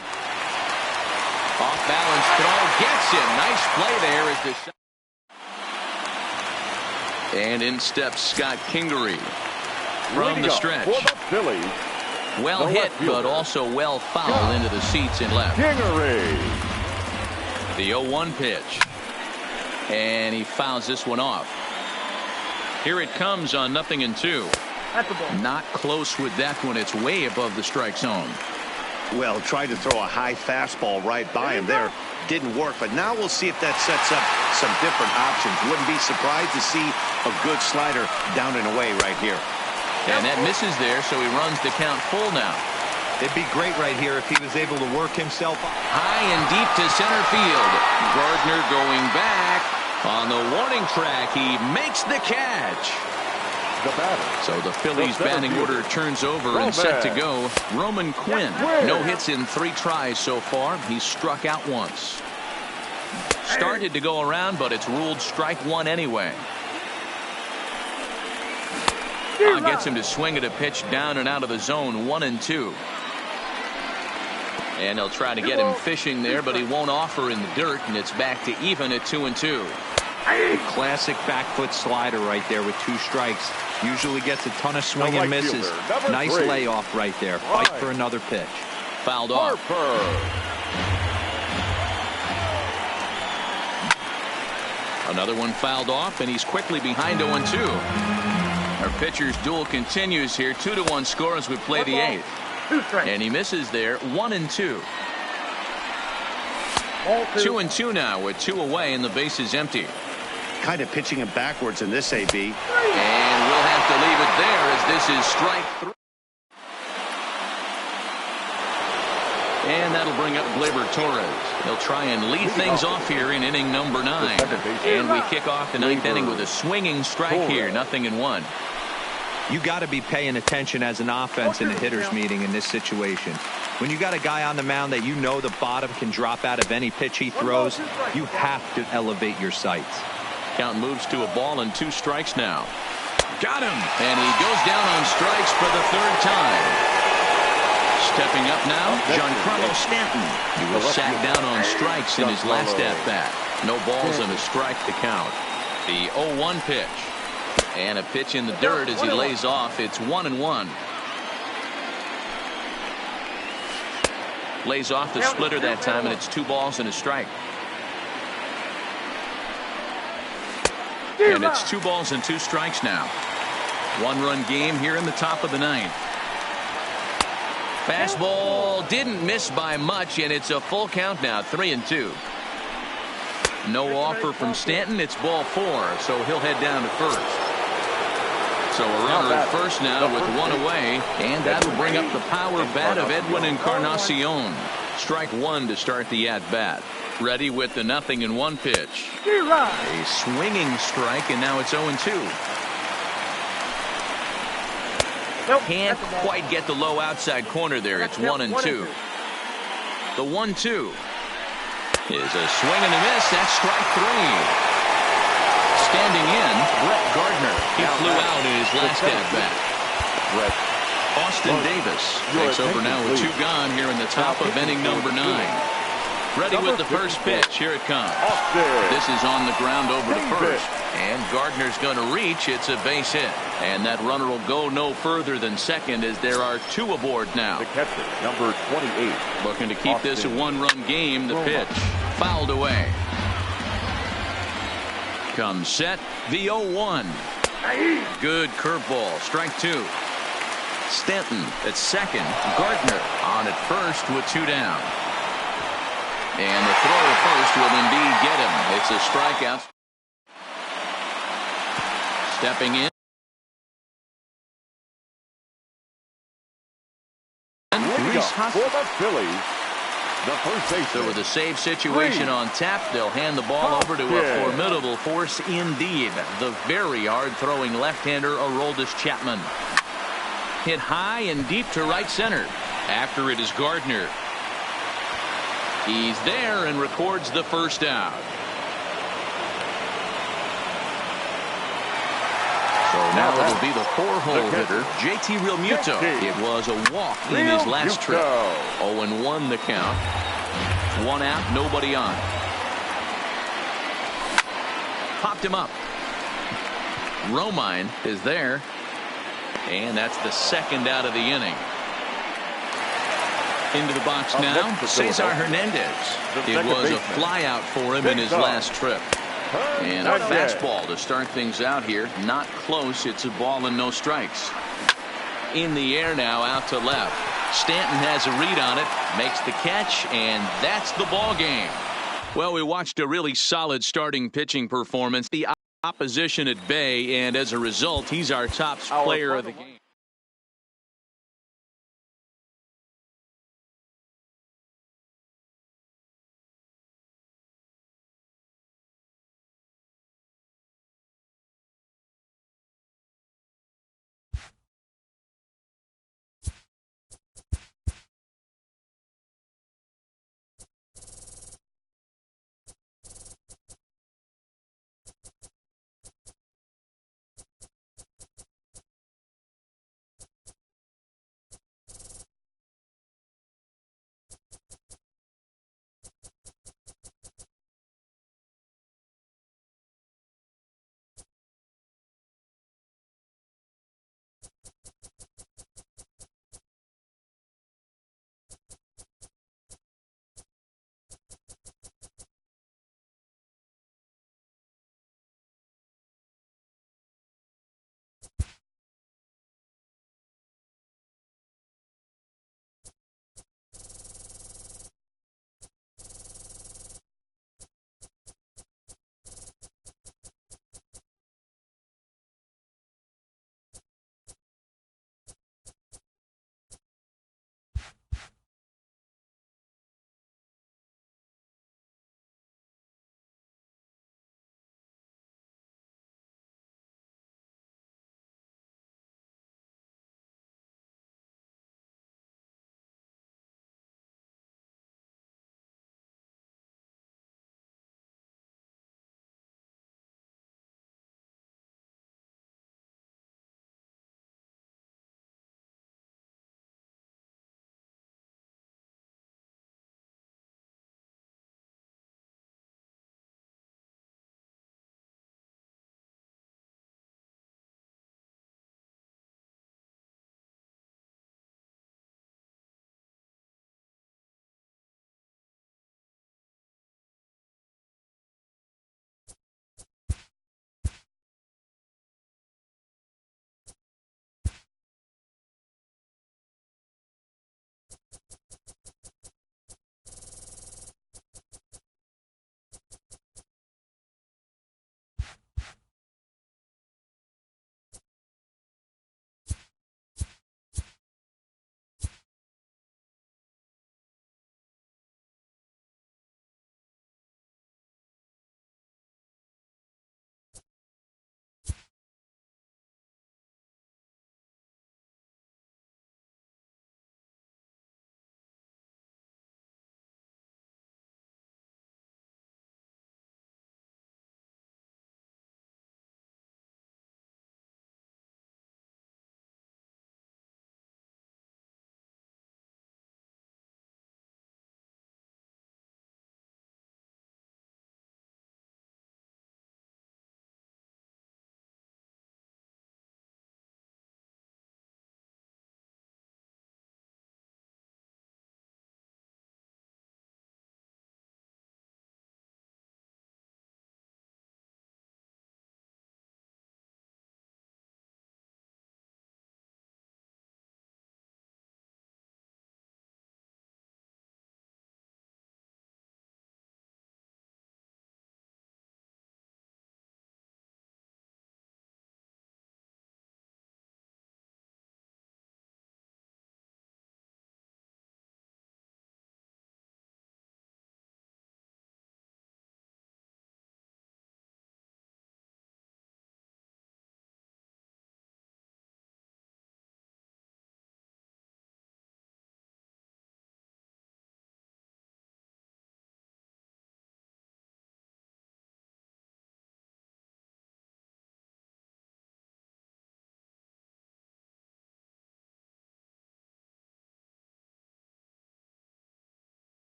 Off balance throw, gets him. Nice play there as the. And in steps Scott Kingery from the stretch. For the Phillies, well hit, but also well fouled into the seats in left. Kingery. The 0-1 pitch. And he fouls this one off. Here it comes on 0-2. Not close with that one. It's way above the strike zone. Well, tried to throw a high fastball right by him there. Didn't work, but now we'll see if that sets up some different options. Wouldn't be surprised to see a good slider down and away right here. And that misses there, so he runs the count full now. It'd be great right here if he was able to work himself high and deep to center field. Gardner going back on the warning track. He makes the catch. The batter. So the Phillies batting order turns over and set to go. Roman Quinn. No hits in 3 tries so far. He's struck out once. Started to go around, but it's ruled strike 1 anyway. Gets him to swing at a pitch down and out of the zone. 1-2. And they'll try to get him fishing there, but he won't offer in the dirt, and it's back to even at 2-2. Classic back foot slider right there with 2 strikes. Usually gets a ton of swing and misses. Nice layoff right there. Fight for another pitch. Fouled off. Another one fouled off, and he's quickly behind 0-2. Our pitcher's duel continues here. 2-1 score as we play the 8th. 2 strikes. And he misses there. 1-2. Ball 2. 2-2 now with 2 away and the base is empty. Kind of pitching him backwards in this AB. And we'll have to leave it there as this is strike 3. And that'll bring up Gleyber Torres. He'll try and lead things off here in inning number 9. And we kick off the 9th inning with a swinging strike here. 0-1. You got to be paying attention as an offense in a hitter's meeting in this situation. When you got a guy on the mound that you know the bottom can drop out of any pitch he throws, you have to elevate your sights. Count moves to a ball and 2 strikes now. Got him. And he goes down on strikes for the 3rd time. Stepping up now, Giancarlo Stanton. He was sacked down on strikes in his last at-bat. No balls and a strike to count. The 0-1 pitch. And a pitch in the dirt as he lays off. It's 1-1. Lays off the splitter that time, and it's 2 balls and a strike. And it's 2 balls and 2 strikes now. 1-run game here in the top of the 9th. Fastball didn't miss by much, and it's a full count now, 3-2. No offer from Stanton. It's ball 4, so he'll head down to first. So a runner at first now with 1 away, and that'll bring up the power bat of Edwin Encarnacion. Strike 1 to start the at-bat. Ready with the 0-1 pitch. A swinging strike, and now it's 0-2. Can't quite get the low outside corner there. It's 1-2. The 1-2 is a swing and a miss. That's strike 3. Standing in, Brett Gardner. He flew out in his last at-bat. Austin Davis takes over now with 2 gone here in the top of inning number 9. Ready with the first pitch. Here it comes. This is on the ground over to first. And Gardner's going to reach. It's a base hit. And that runner will go no further than second as there are 2 aboard now. The catcher, number 28. Looking to keep this a 1-run game. The pitch fouled away. Comes set. The 0-1. Good curveball. Strike 2. Stanton at second. Gardner on at first with 2 down. And the throw to first will indeed get him. It's a strikeout. Stepping in. For the Phillies, the first baseman. So with a save situation on tap, they'll hand the ball over to a formidable force indeed. The very hard-throwing left-hander Aroldis Chapman. Hit high and deep to right center. After it is Gardner. He's there and records the first out. So now it'll be the 4-hole hitter, JT Realmuto. It was a walk in his last trip. 0-1 the count. 1 out, nobody on. Popped him up. Romine is there. And that's the 2nd out of the inning. Into the box now, Cesar Hernandez. It was a flyout for him in his last trip. And a fastball to start things out here. Not close. It's a ball and no strikes. In the air now, out to left. Stanton has a read on it, makes the catch, and that's the ball game. Well, we watched a really solid starting pitching performance. The opposition at bay, and as a result, he's our top player of the game.